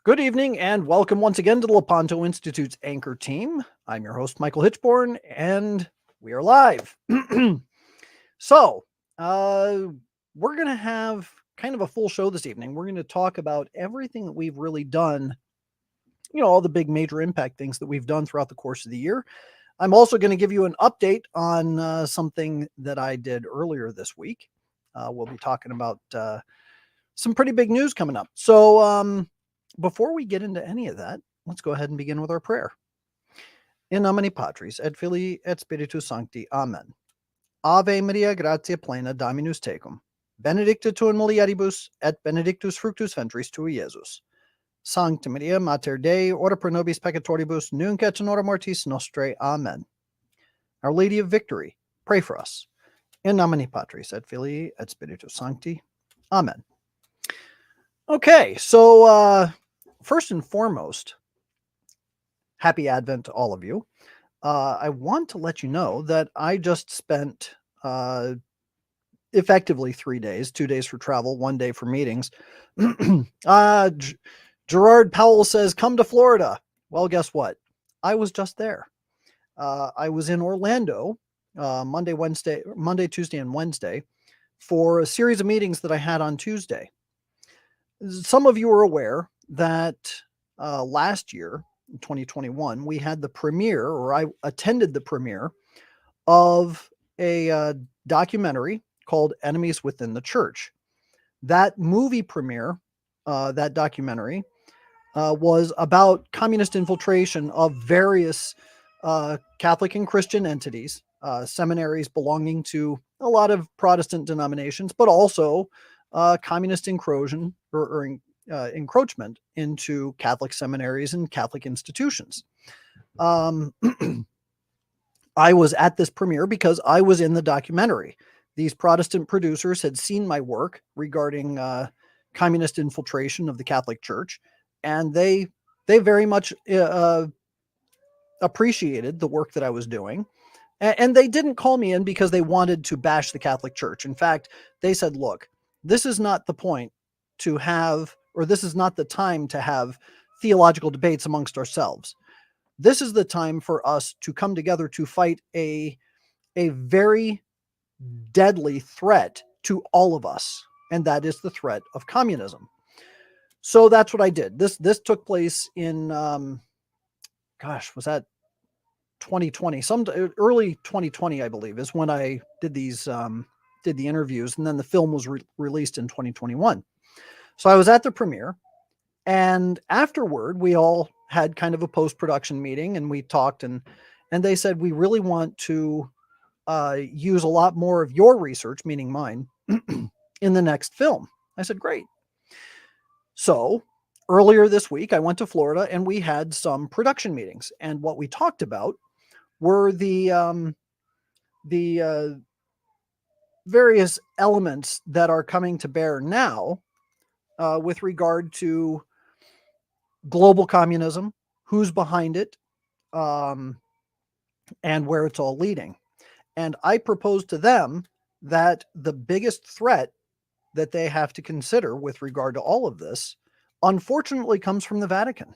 Good evening and welcome once again to the Lepanto Institute's Anchor Team. I'm your host, Michael Hitchborn, and we are live. So, we're going to have kind of a full show this evening. We're going to talk about everything that we've really done, all the big major impact things that we've done throughout the course of the year. I'm also going to give you an update on something that I did earlier this week. We'll be talking about some pretty big news coming up. So, before we get into any of that, let's go ahead and begin with our prayer. In nomine Patris et Filii et Spiritus Sancti. Amen. Ave Maria, gratia plena, Dominus tecum. Benedicta tu in mulieribus, et benedictus fructus ventris tui, Iesus. Sancta Maria, Mater Dei, ora pro nobis peccatoribus, nunc et in hora mortis nostrae. Amen. Our Lady of Victory, pray for us. In nomine Patris et Filii et Spiritus Sancti. Amen. Okay, so first and foremost, happy Advent to all of you. I want to let you know that I just spent effectively 3 days, 2 days for travel, 1 day for meetings. Gerard Powell says, come to Florida. Well, guess what? I was just there. I was in Orlando Monday, Tuesday, and Wednesday for a series of meetings that I had on Tuesday. Some of you are aware that last year, in 2021, we had the premiere, or I attended the premiere of a documentary called Enemies Within the Church. That movie premiere, that documentary, was about communist infiltration of various Catholic and Christian entities, seminaries belonging to a lot of Protestant denominations, but also communist encroachment into Catholic seminaries and Catholic institutions. I was at this premiere because I was in the documentary. These Protestant producers had seen my work regarding communist infiltration of the Catholic Church, and they very much appreciated the work that I was doing. And they didn't call me in because they wanted to bash the Catholic Church. In fact, they said, look, this is not the point to have, or this is not the time to have theological debates amongst ourselves. This is the time for us to come together to fight a very deadly threat to all of us, and that is the threat of communism. So that's what I did. This took place in, was that 2020? Early 2020, I believe, is when I did did the interviews, and then the film was released in 2021. So I was at the premiere, and afterward, we all had kind of a post-production meeting, and we talked, and they said, we really want to use a lot more of your research, meaning mine, in the next film. I said, great. So earlier this week, I went to Florida, and we had some production meetings, and what we talked about were the various elements that are coming to bear now with regard to global communism, who's behind it, and where it's all leading. And I proposed to them that the biggest threat that they have to consider with regard to all of this, unfortunately, comes from the Vatican.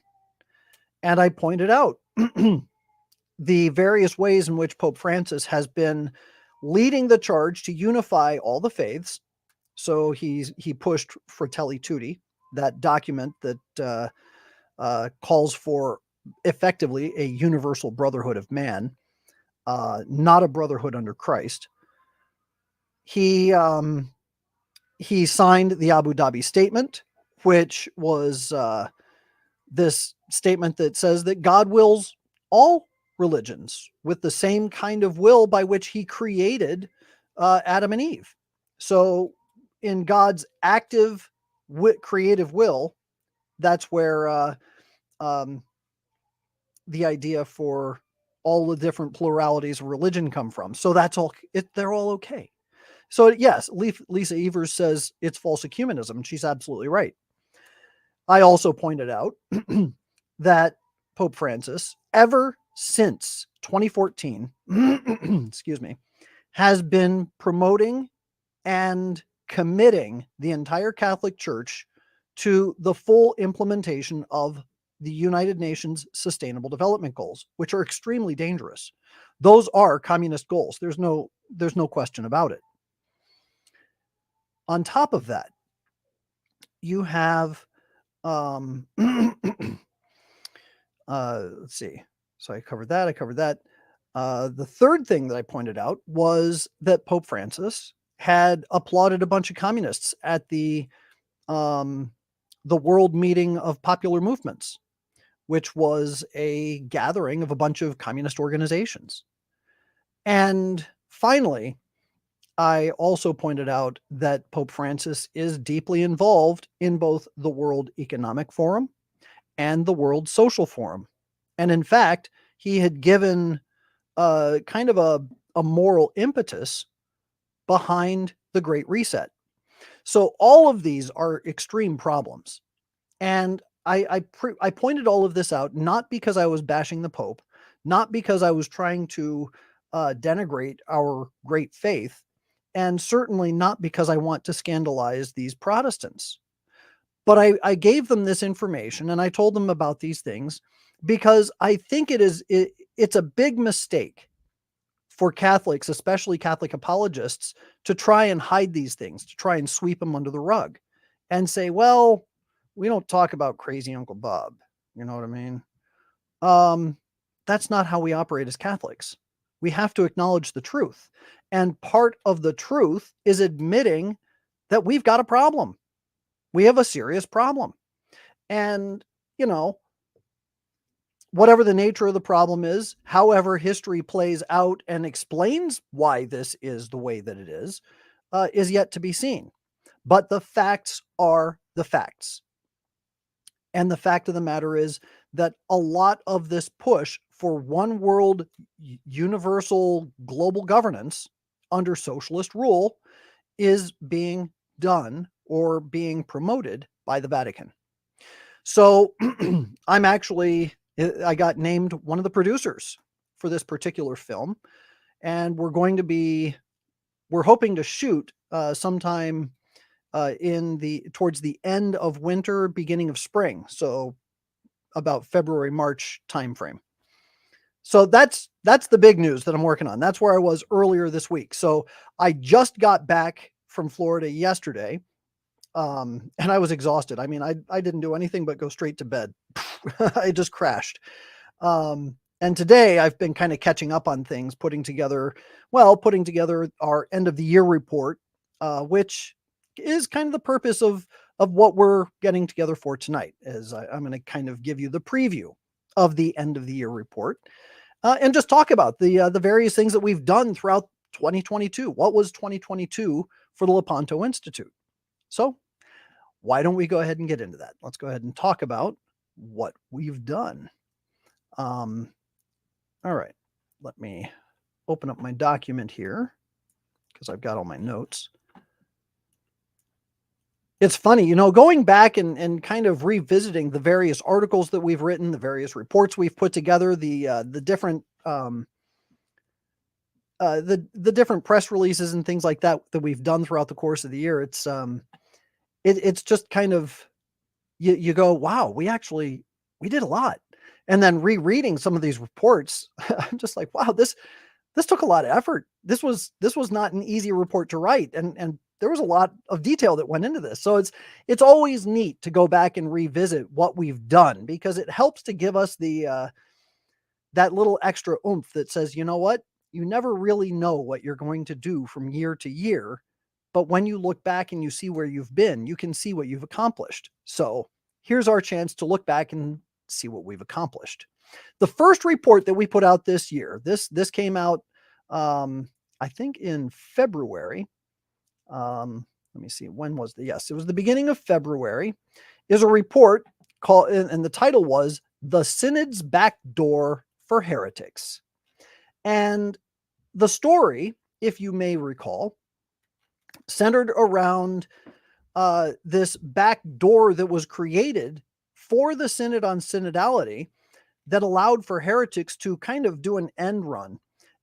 And I pointed out the various ways in which Pope Francis has been leading the charge to unify all the faiths. So he pushed Fratelli Tutti, that document that calls for effectively a universal brotherhood of man, not a brotherhood under Christ. He signed the Abu Dhabi Statement, which was this statement that says that God wills all religions with the same kind of will by which he created Adam and Eve. So in God's active creative will, that's where the idea for all the different pluralities of religion come from. So that's all, they're all okay. So yes, Lisa Evers says it's false ecumenism, and she's absolutely right. I also pointed out that Pope Francis, ever since 2014, excuse me, has been promoting and committing the entire Catholic Church to the full implementation of the United Nations Sustainable Development Goals, which are extremely dangerous. Those are communist goals. There's no question about it. On top of that, you have let's see. So I covered that. The third thing that I pointed out was that Pope Francis had applauded a bunch of communists at the World Meeting of Popular Movements, which was a gathering of a bunch of communist organizations. And finally, I also pointed out that Pope Francis is deeply involved in both the World Economic Forum and the World Social Forum. And in fact, he had given kind of a moral impetus behind the Great Reset. So all of these are extreme problems. And I pointed all of this out, not because I was bashing the Pope, not because I was trying to denigrate our great faith, and certainly not because I want to scandalize these Protestants. But I gave them this information and I told them about these things because I think it's a big mistake for Catholics, especially Catholic apologists, to try and hide these things, to try and sweep them under the rug and say, well, we don't talk about crazy Uncle Bob. You know what I mean? That's not how we operate as Catholics. We have to acknowledge the truth. And part of the truth is admitting that we've got a problem. We have a serious problem. And, you know, whatever the nature of the problem is, however history plays out and explains why this is the way that it is yet to be seen. But the facts are the facts. And the fact of the matter is that a lot of this push for one world, universal global governance under socialist rule is being done or being promoted by the Vatican. So I got named one of the producers for this particular film, and we're hoping to shoot sometime towards the end of winter, beginning of spring. So about February, March timeframe. So that's the big news that I'm working on. That's where I was earlier this week. So I just got back from Florida yesterday. And I was exhausted. I mean, I didn't do anything but go straight to bed. I just crashed. And today I've been kind of catching up on things, putting together our end of the year report, which is kind of the purpose of what we're getting together for tonight. Is I'm going to kind of give you the preview of the end of the year report, and just talk about the various things that we've done throughout 2022. What was 2022 for the Lepanto Institute? So why don't we go ahead and get into that? Let's go ahead and talk about what we've done. All right, let me open up my document here because I've got all my notes. It's funny, you know, going back and kind of revisiting the various articles that we've written, the various reports we've put together, the different the different press releases and things like that we've done throughout the course of the year. It's just kind of, you go, wow, we did a lot. And then rereading some of these reports, I'm just like, wow, this took a lot of effort. This was not an easy report to write. And there was a lot of detail that went into this. So it's always neat to go back and revisit what we've done, because it helps to give us that little extra oomph that says, you know what, you never really know what you're going to do from year to year. But when you look back and you see where you've been, you can see what you've accomplished. So here's our chance to look back and see what we've accomplished. The first report that we put out this year, this came out, I think in February. Let me see, when was yes, it was the beginning of February, is a report called, and the title was "The Synod's Back Door for Heretics." And the story, if you may recall, centered around this back door that was created for the Synod on Synodality that allowed for heretics to kind of do an end run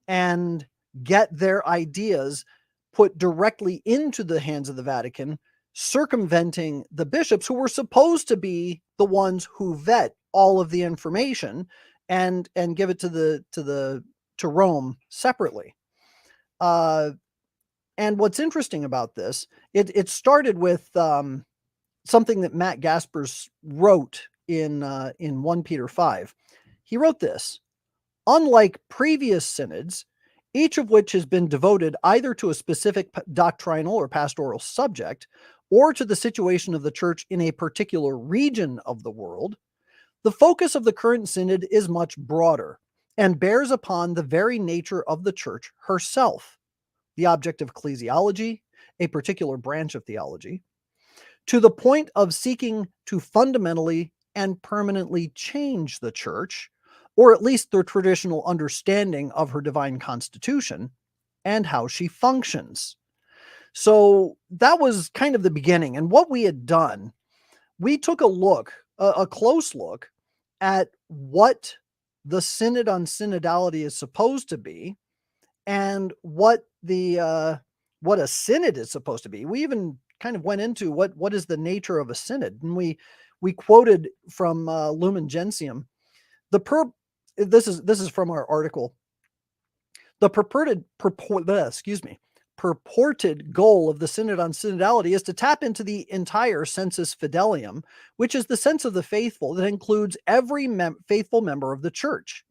and get their ideas put directly into the hands of the Vatican circumventing the bishops who were supposed to be the ones who vet all of the information and give it to Rome separately. And what's interesting about this, it started with something that Matt Gaspers wrote in 1 Peter 5. He wrote this: unlike previous synods, each of which has been devoted either to a specific doctrinal or pastoral subject, or to the situation of the church in a particular region of the world, the focus of the current synod is much broader and bears upon the very nature of the church herself, the object of ecclesiology, a particular branch of theology, to the point of seeking to fundamentally and permanently change the church, or at least the traditional understanding of her divine constitution and how she functions. So that was kind of the beginning. And what we had done, we took a close look at what the Synod on Synodality is supposed to be and what a synod is supposed to be. We even kind of went into what is the nature of a synod, and we quoted from Lumen Gentium. This is from our article. The purported goal of the Synod on Synodality is to tap into the entire sensus fidelium, which is the sense of the faithful that includes every faithful member of the church.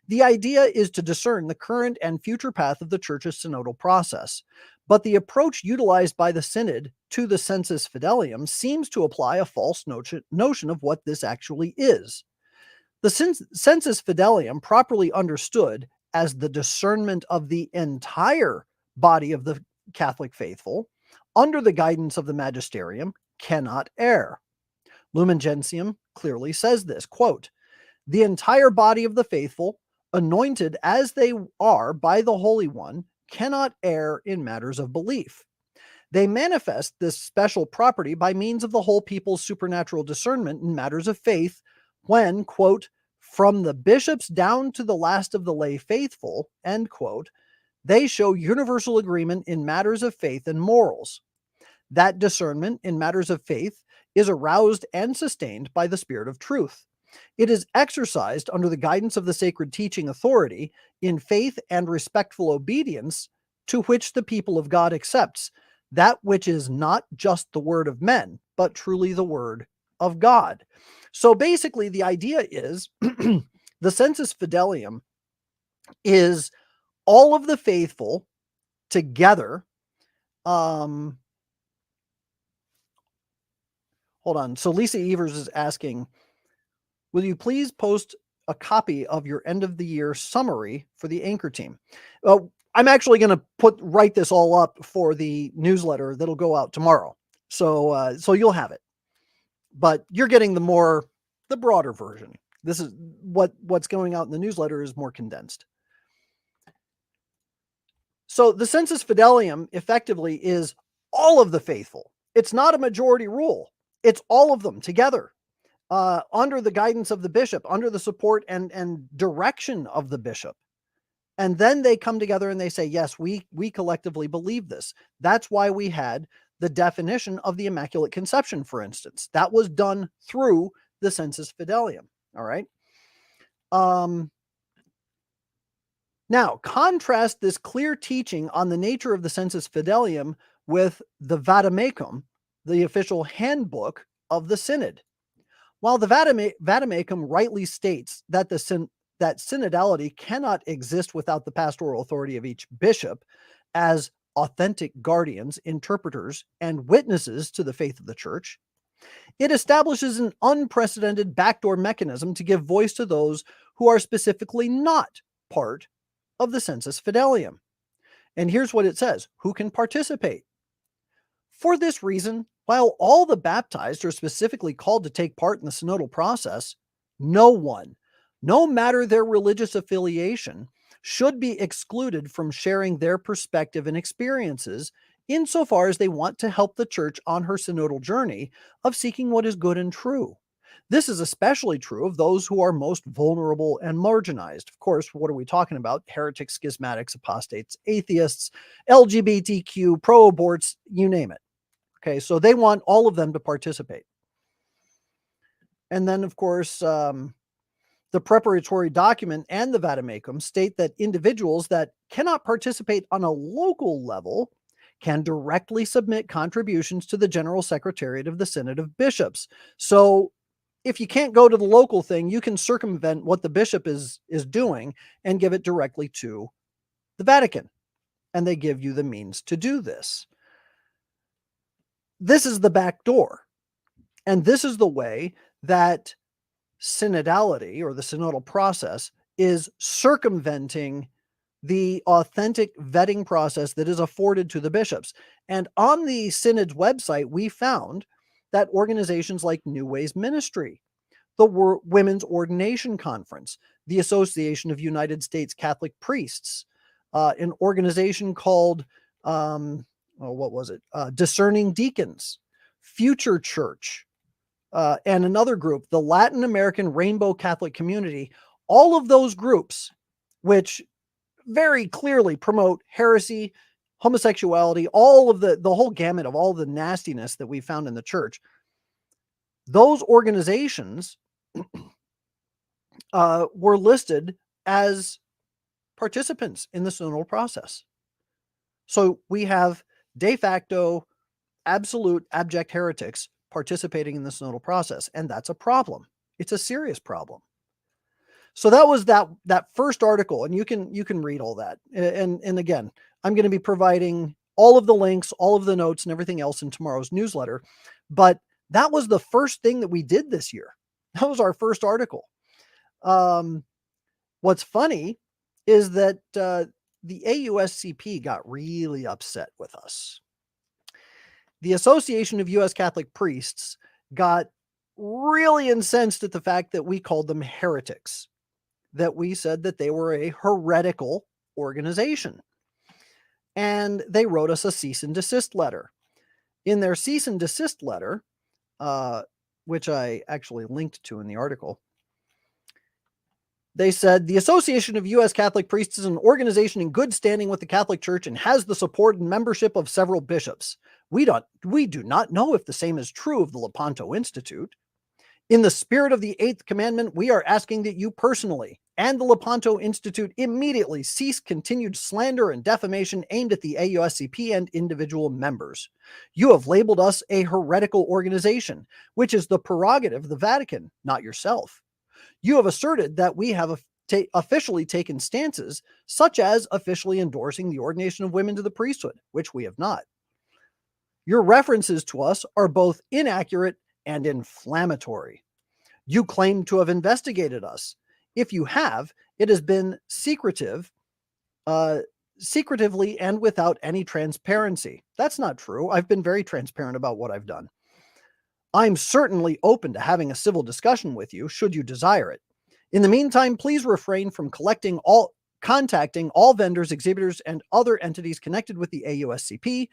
The idea is to discern the current and future path of the church's synodal process, but the approach utilized by the synod to the sensus fidelium seems to apply a false notion of what this actually is. The sensus fidelium, properly understood as the discernment of the entire body of the Catholic faithful, under the guidance of the magisterium, cannot err. Lumen Gentium clearly says this, quote, "The entire body of the faithful, anointed as they are by the Holy One, cannot err in matters of belief. They manifest this special property by means of the whole people's supernatural discernment in matters of faith when, quote, from the bishops down to the last of the lay faithful, end quote, they show universal agreement in matters of faith and morals. That discernment in matters of faith is aroused and sustained by the Spirit of truth. It is exercised under the guidance of the sacred teaching authority in faith and respectful obedience, to which the people of God accepts that which is not just the word of men, but truly the word of God." So basically, the idea is the sensus fidelium is all of the faithful together. Hold on. So Lisa Evers is asking, will you please post a copy of your end of the year summary for the Anchor team? I'm actually going to write this all up for the newsletter that'll go out tomorrow. So you'll have it, but you're getting the broader version. This is what's going out in the newsletter is more condensed. So the sensus fidelium effectively is all of the faithful. It's not a majority rule. It's all of them together, under the guidance of the bishop, under the support and direction of the bishop. And then they come together and they say, yes, we collectively believe this. That's why we had the definition of the Immaculate Conception, for instance. That was done through the sensus fidelium. All right. Now, contrast this clear teaching on the nature of the sensus fidelium with the Vademecum, the official handbook of the synod. While the Vademecum rightly states that that synodality cannot exist without the pastoral authority of each bishop as authentic guardians, interpreters, and witnesses to the faith of the church, it establishes an unprecedented backdoor mechanism to give voice to those who are specifically not part of the sensus fidelium. And here's what it says: who can participate? For this reason, while all the baptized are specifically called to take part in the synodal process, no one, no matter their religious affiliation, should be excluded from sharing their perspective and experiences insofar as they want to help the church on her synodal journey of seeking what is good and true. This is especially true of those who are most vulnerable and marginalized. Of course, what are we talking about? Heretics, schismatics, apostates, atheists, LGBTQ, pro-aborts, you name it. Okay, so they want all of them to participate. And then, of course, the preparatory document and the vademecum state that individuals that cannot participate on a local level can directly submit contributions to the General Secretariat of the Synod of Bishops. So if you can't go to the local thing, you can circumvent what the bishop is doing and give it directly to the Vatican. And they give you the means to do this. This is the back door. And this is the way that synodality, or the synodal process, is circumventing the authentic vetting process that is afforded to the bishops. And on the synod's website, we found that organizations like New Ways Ministry, the Women's Ordination Conference, the Association of United States Catholic Priests, an organization called, Discerning Deacons, Future Church, and another group, the Latin American Rainbow Catholic Community, all of those groups, which very clearly promote heresy, homosexuality, all of the whole gamut of all the nastiness that we found in the church. Those organizations were listed as participants in the synodal process. So we have de facto, absolute, abject heretics participating in the synodal process, and that's a problem. It's a serious problem. So that was that first article, and you can read all that. And again, I'm going to be providing all of the links, all of the notes, and everything else in tomorrow's newsletter. But that was the first thing that we did this year. That was our first article. What's funny is that the AUSCP got really upset with us. The Association of U.S. Catholic Priests got really incensed at the fact that we called them heretics, that we said that they were a heretical organization. And they wrote us a cease and desist letter. In their cease and desist letter, which I actually linked to in the article, they said, the Association of U.S. Catholic Priests is an organization in good standing with the Catholic Church and has the support and membership of several bishops. We do not know if the same is true of the Lepanto Institute. In the spirit of the Eighth Commandment, we are asking that you personally and the Lepanto Institute immediately cease continued slander and defamation aimed at the AUSCP and individual members. You have labeled us a heretical organization, which is the prerogative of the Vatican, not yourself. You have asserted that we have officially taken stances, such as officially endorsing the ordination of women to the priesthood, which we have not. Your references to us are both inaccurate and inflammatory. You claim to have investigated us. If you have, it has been secretively and without any transparency. That's not true. I've been very transparent about what I've done. I'm certainly open to having a civil discussion with you, should you desire it. In the meantime, please refrain from contacting all vendors, exhibitors, and other entities connected with the AUSCP,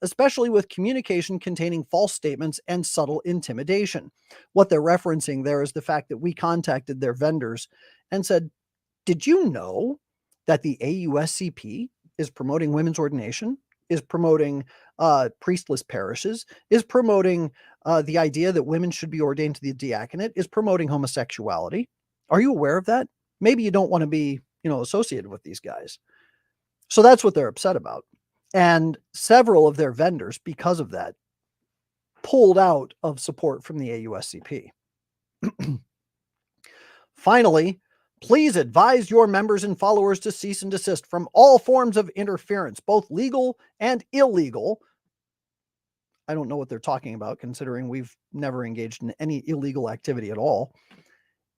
especially with communication containing false statements and subtle intimidation. What they're referencing there is the fact that we contacted their vendors and said, did you know that the AUSCP is promoting women's ordination, is promoting priestless parishes, is promoting the idea that women should be ordained to the diaconate, is promoting homosexuality? Are you aware of that? Maybe you don't want to be associated with these guys. So that's what they're upset about. And several of their vendors, because of that, pulled out of support from the AUSCP. Finally, please advise your members and followers to cease and desist from all forms of interference, both legal and illegal. I don't know what they're talking about, considering we've never engaged in any illegal activity at all,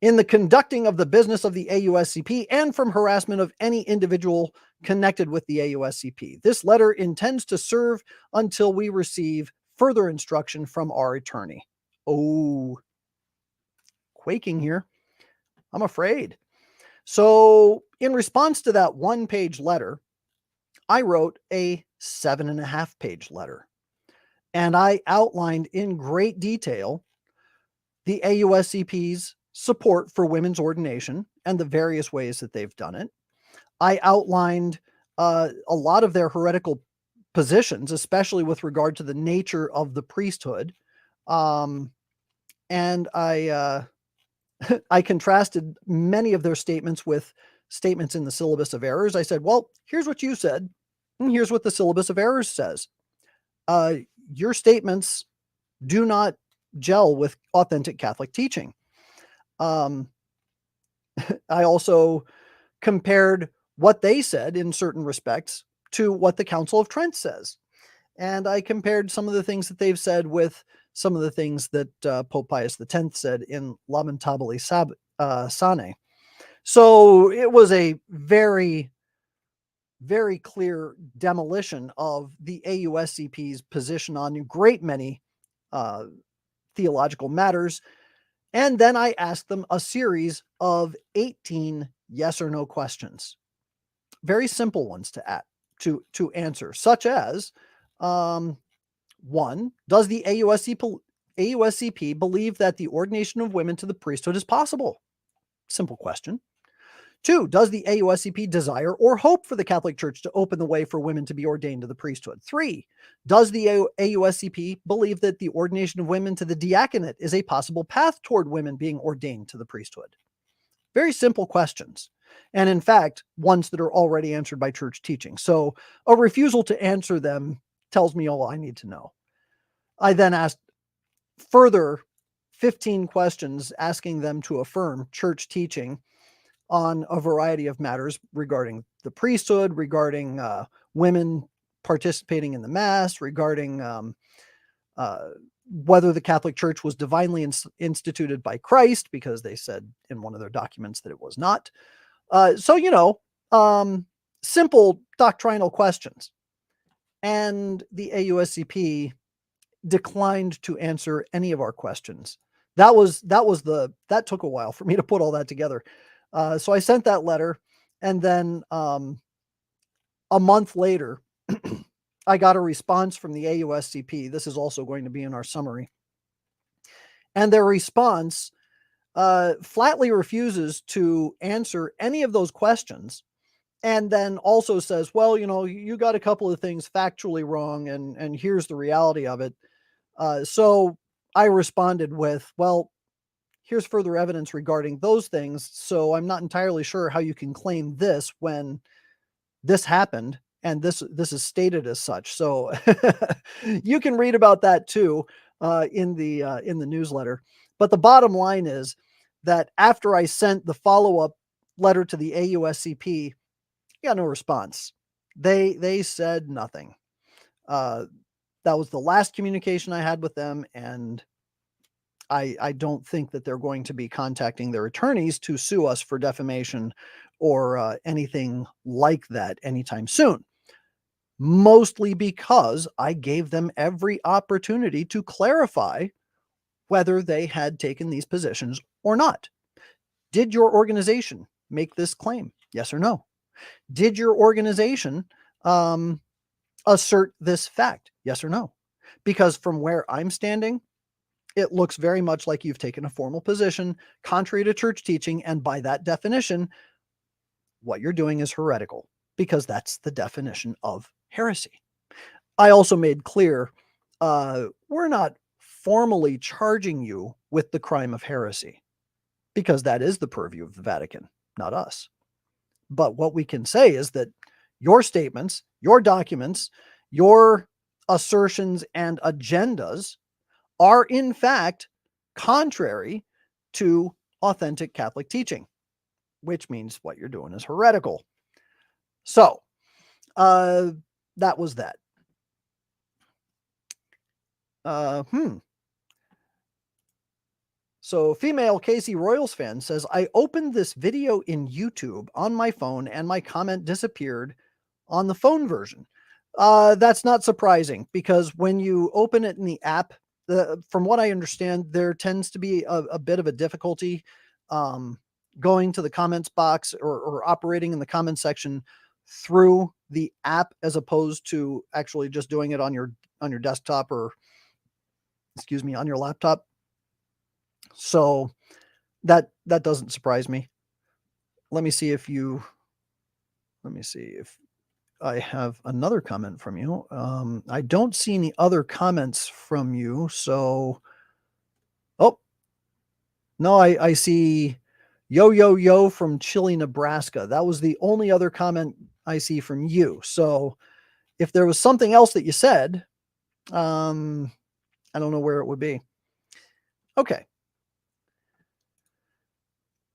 in the conducting of the business of the AUSCP, and from harassment of any individual connected with the AUSCP. This letter intends to serve until we receive further instruction from our attorney. Oh, quaking here. I'm afraid. So in response to that 1-page letter, I wrote a 7.5-page letter. And I outlined in great detail the AUSCP's support for women's ordination and the various ways that they've done it. I outlined a lot of their heretical positions, especially with regard to the nature of the priesthood. And I I contrasted many of their statements with statements in the Syllabus of Errors. I said, well, here's what you said, and here's what the Syllabus of Errors says. Uh, your statements do not gel with authentic Catholic teaching. I also compared what they said in certain respects to what the Council of Trent says. And I compared some of the things that they've said with some of the things that Pope Pius X said in Lamentabili Sane. So it was a very, very clear demolition of the AUSCP's position on a great many theological matters. And then I asked them a series of 18 yes or no questions, very simple ones to answer, such as, one, does the AUSCP believe that the ordination of women to the priesthood is possible? Simple question. Two, does the AUSCP desire or hope for the Catholic Church to open the way for women to be ordained to the priesthood? Three, does the AUSCP believe that the ordination of women to the diaconate is a possible path toward women being ordained to the priesthood? Very simple questions. And in fact, ones that are already answered by church teaching. So a refusal to answer them tells me all I need to know. I then asked further 15 questions asking them to affirm church teaching on a variety of matters regarding the priesthood, regarding women participating in the Mass, regarding whether the Catholic Church was divinely instituted by Christ, because they said in one of their documents that it was not. Simple doctrinal questions. And the AUSCP declined to answer any of our questions. That took a while for me to put all that together. So I sent that letter, and then a month later, I got a response from the AUSCP. This is also going to be in our summary. And their response flatly refuses to answer any of those questions, and then also says, well, you got a couple of things factually wrong, and here's the reality of it. So I responded with, well, here's further evidence regarding those things. So I'm not entirely sure how you can claim this when this happened and this is stated as such. So you can read about that too in the newsletter. But the bottom line is that after I sent the follow-up letter to the AUSCP, I got no response. They said nothing. That was the last communication I had with them, and I don't think that they're going to be contacting their attorneys to sue us for defamation or anything like that anytime soon. Mostly because I gave them every opportunity to clarify whether they had taken these positions or not. Did your organization make this claim? Yes or no? Did your organization assert this fact? Yes or no? Because from where I'm standing, it looks very much like you've taken a formal position contrary to church teaching, and by that definition, what you're doing is heretical, because that's the definition of heresy. I also made clear we're not formally charging you with the crime of heresy, because that is the purview of the Vatican, not us. But what we can say is that your statements, your documents, your assertions and agendas are in fact contrary to authentic Catholic teaching, which means what you're doing is heretical. So that was that. So female Casey Royals fan says, I opened this video in YouTube on my phone and my comment disappeared on the phone version. That's not surprising, because when you open it in the app, from what I understand, there tends to be a bit of a difficulty going to the comments box or operating in the comment section through the app, as opposed to actually just doing it on your desktop, or on your laptop. So that doesn't surprise me. Let me see if I have another comment from you. I don't see any other comments from you. So, oh, no, I see yo from Chile, Nebraska. That was the only other comment I see from you. So if there was something else that you said, I don't know where it would be. Okay.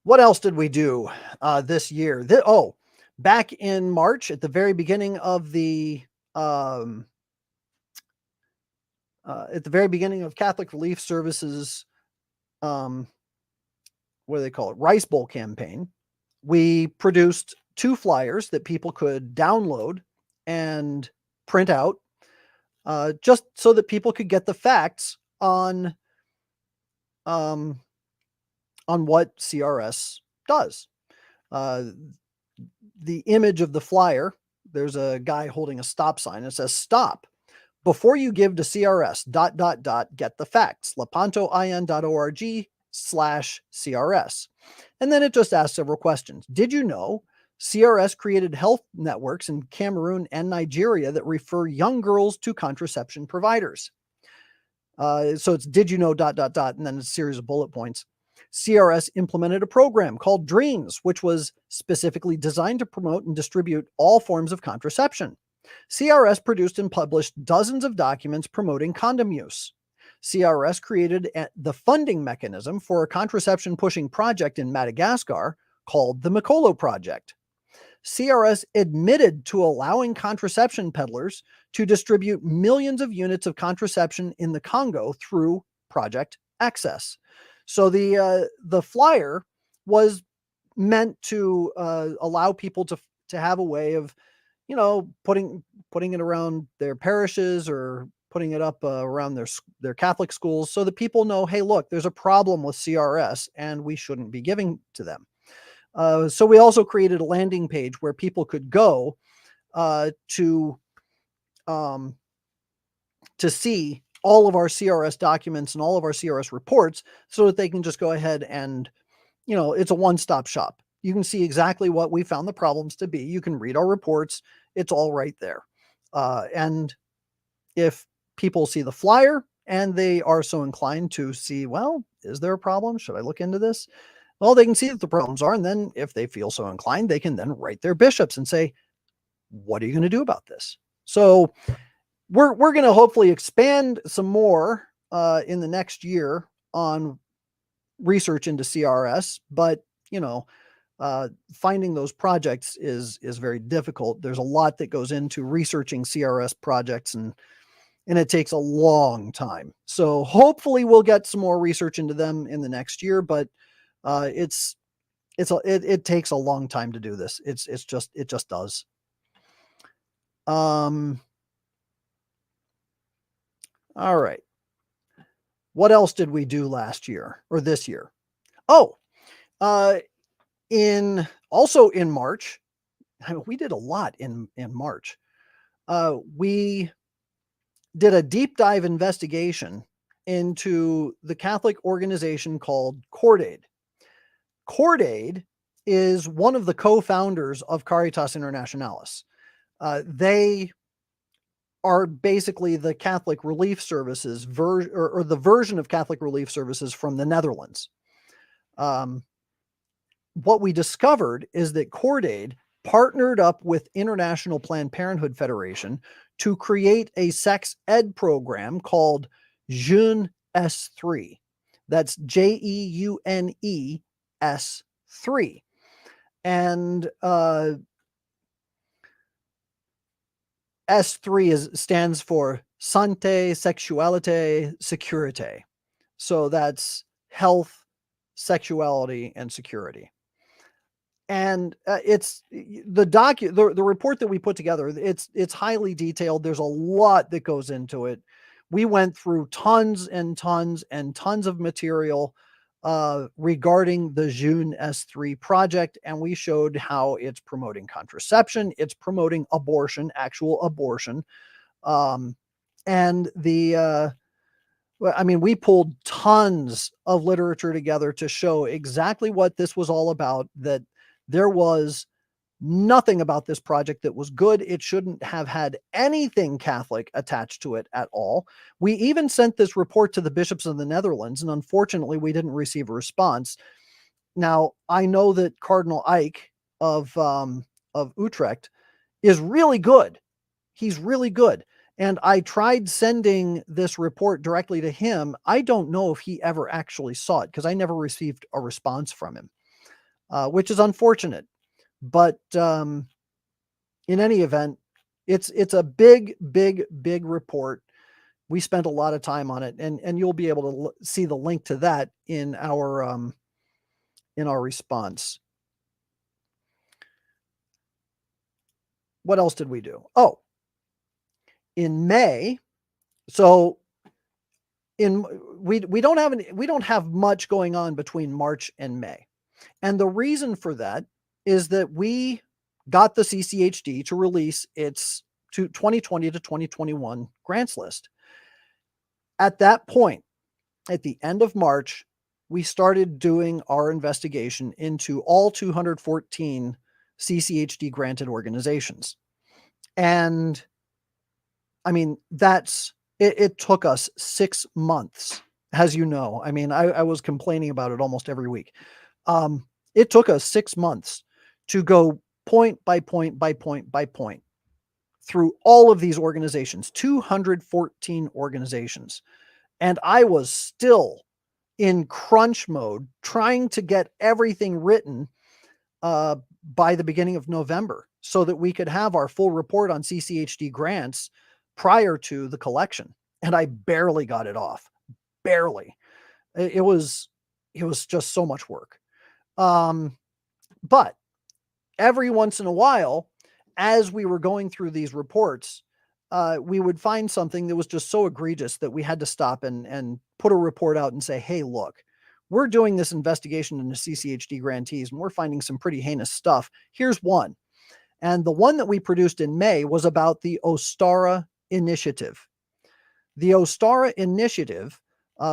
What else did we do this year? Back in March, at the very beginning of Catholic Relief Services, what do they call it? Rice Bowl campaign. We produced 2 flyers that people could download and print out, just so that people could get the facts on what CRS does. The image of the flyer, there's a guy holding a stop sign. It says, "Stop. Before you give to CRS, ... get the facts. lepantoin.org/CRS." And then it just asks several questions. Did you know CRS created health networks in Cameroon and Nigeria that refer young girls to contraception providers? So it's did you know ... and then a series of bullet points. CRS implemented a program called DREAMS, which was specifically designed to promote and distribute all forms of contraception. CRS produced and published dozens of documents promoting condom use. CRS created the funding mechanism for a contraception-pushing project in Madagascar called the Mikolo Project. CRS admitted to allowing contraception peddlers to distribute millions of units of contraception in the Congo through Project Access. So the flyer was meant to allow people to have a way of, putting it around their parishes or putting it up around their Catholic schools, so that people know, hey, look, there's a problem with CRS and we shouldn't be giving to them. So we also created a landing page where people could go to see all of our CRS documents and all of our CRS reports, so that they can just go ahead and, it's a one-stop shop. You can see exactly what we found the problems to be. You can read our reports. It's all right there. And if people see the flyer and they are so inclined to see, well, is there a problem? Should I look into this? Well, they can see that the problems are. And then if they feel so inclined, they can then write their bishops and say, what are you going to do about this? So we're going to hopefully expand some more in the next year on research into CRS, but finding those projects is very difficult. There's a lot that goes into researching CRS projects, and it takes a long time. So hopefully we'll get some more research into them in the next year, but it takes a long time to do this. It just does. All right. What else did we do last year or this year? Oh, in March, we did a lot in March. We did a deep dive investigation into the Catholic organization called CordAid. CordAid is one of the co-founders of Caritas Internationalis. They are basically the Catholic Relief Services or the version of Catholic Relief Services from the Netherlands. What we discovered is that CordAid partnered up with International Planned Parenthood Federation to create a sex ed program called Jeune S3. That's JEUNE S3. And S3 stands for Santé, Sexualité, Sécurité. So that's health, sexuality, and security. And it's the report that we put together. It's highly detailed. There's a lot that goes into it. We went through tons and tons and tons of material regarding the Jeune S3 project, and we showed how it's promoting contraception, it's promoting abortion, actual abortion, and we pulled tons of literature together to show exactly what this was all about, that there was nothing about this project that was good. It shouldn't have had anything Catholic attached to it at all. We even sent this report to the bishops of the Netherlands, and unfortunately, we didn't receive a response. Now, I know that Cardinal Ike of Utrecht is really good. He's really good. And I tried sending this report directly to him. I don't know if he ever actually saw it because I never received a response from him, which is unfortunate. But in any event, it's a big report. We spent a lot of time on it, and you'll be able to see the link to that in our response. What else did we do? Oh, in May, so we don't have much going on between March and May. And the reason for that is that we got the CCHD to release its 2020 to 2021 grants list. At that point, at the end of March, we started doing our investigation into all 214 CCHD granted organizations. And I mean, it took us 6 months, as you know. I mean, I was complaining about it almost every week. It took us 6 months to go point by point by point by point through all of these organizations, 214 organizations. And I was still in crunch mode trying to get everything written by the beginning of November so that we could have our full report on CCHD grants prior to the collection. And I barely got it off. Barely. It was just so much work. But every once in a while, as we were going through these reports, we would find something that was just so egregious that we had to stop and put a report out and say, hey, look, we're doing this investigation into CCHD grantees and we're finding some pretty heinous stuff. Here's one. And the one that we produced in May was about the Ostara Initiative. The Ostara Initiative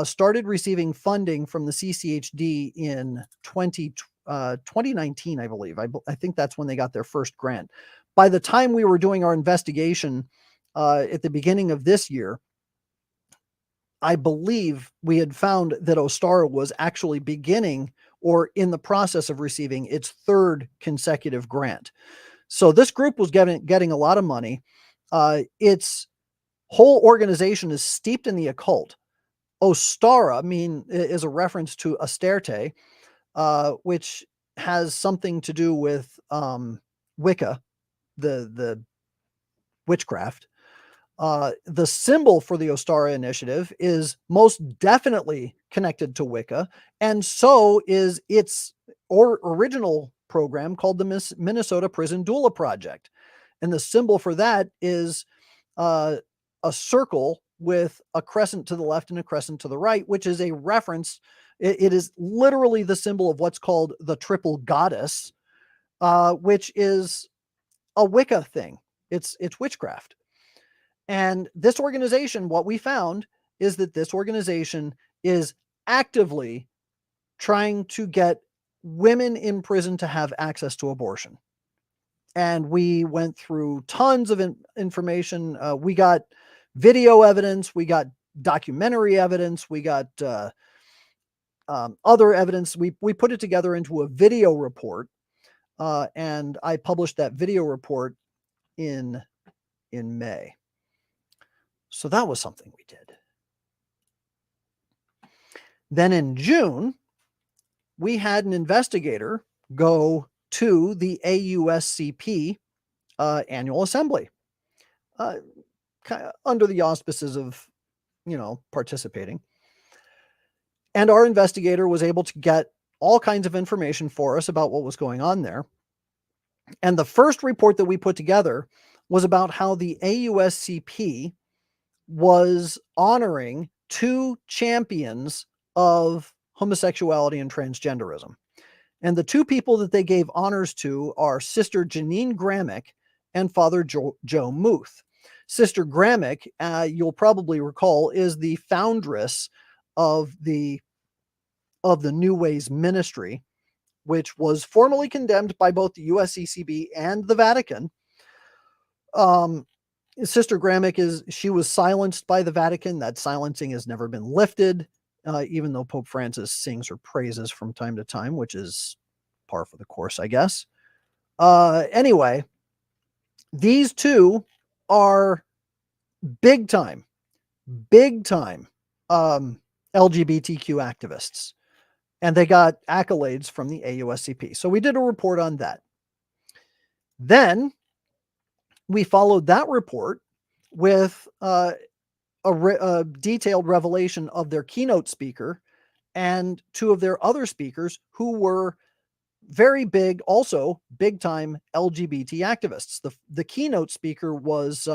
started receiving funding from the CCHD in 2019, I believe. I think that's when they got their first grant. By the time we were doing our investigation at the beginning of this year, I believe we had found that Ostara was actually beginning or in the process of receiving its third consecutive grant. So this group was getting a lot of money. Its whole organization is steeped in the occult. Ostara is a reference to Astarte, which has something to do with Wicca, the witchcraft. The symbol for the Ostara Initiative is most definitely connected to Wicca, and so is its original program called the Minnesota Prison Doula Project. And the symbol for that is a circle with a crescent to the left and a crescent to the right, which is a reference. It is literally the symbol of what's called the triple goddess, which is a Wicca thing. It's witchcraft. And this organization, what we found is that this organization is actively trying to get women in prison to have access to abortion. And we went through tons of information. We got video evidence. We got documentary evidence. We got other evidence. We put it together into a video report. And I published that video report in May. So that was something we did. Then in June, we had an investigator go to the AUSCP annual assembly under the auspices of, participating. And our investigator was able to get all kinds of information for us about what was going on there. And the first report that we put together was about how the AUSCP was honoring two champions of homosexuality and transgenderism. And the two people that they gave honors to are Sister Janine Gramick and Father Joe Muth. Sister Gramick, you'll probably recall, is the foundress of the New Ways ministry, which was formally condemned by both the USCCB and the Vatican. Sister Gramick she was silenced by the Vatican. That silencing has never been lifted, even though Pope Francis sings her praises from time to time, which is par for the course, I guess. Anyway, these two are big time LGBTQ activists, and they got accolades from the AUSCP. So we did a report on that. Then we followed that report with a detailed revelation of their keynote speaker and two of their other speakers who were very big, also big time LGBT activists. The keynote speaker was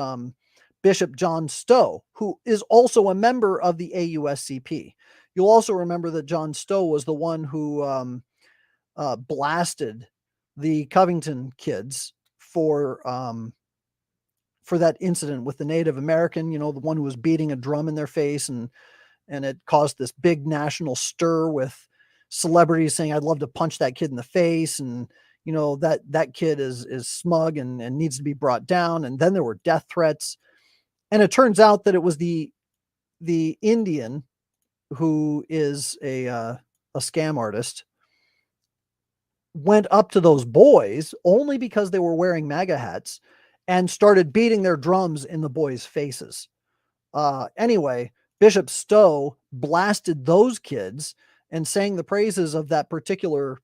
Bishop John Stowe, who is also a member of the AUSCP. You'll also remember that John Stowe was the one who blasted the Covington kids for that incident with the Native American, the one who was beating a drum in their face, and it caused this big national stir with celebrities saying, "I'd love to punch that kid in the face," and that kid is smug and needs to be brought down. And then there were death threats, and it turns out that it was the Indian who is a scam artist, went up to those boys only because they were wearing MAGA hats and started beating their drums in the boys' faces. Anyway, Bishop Stowe blasted those kids and sang the praises of that particular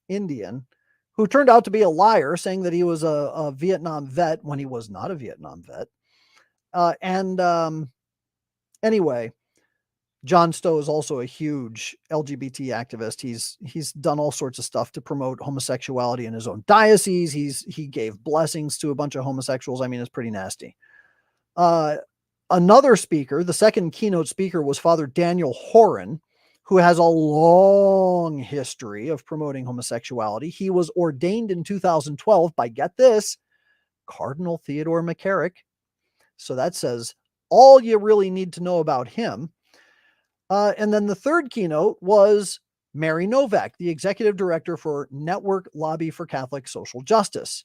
Indian, who turned out to be a liar, saying that he was a Vietnam vet when he was not a Vietnam vet. Anyway, John Stowe is also a huge LGBT activist. He's done all sorts of stuff to promote homosexuality in his own diocese. He gave blessings to a bunch of homosexuals. I mean, it's pretty nasty. Another speaker, the second keynote speaker, was Father Daniel Horan, who has a long history of promoting homosexuality. He was ordained in 2012 by, get this, Cardinal Theodore McCarrick. So that says all you really need to know about him. And then the third keynote was Mary Novak, the executive director for Network Lobby for Catholic Social Justice.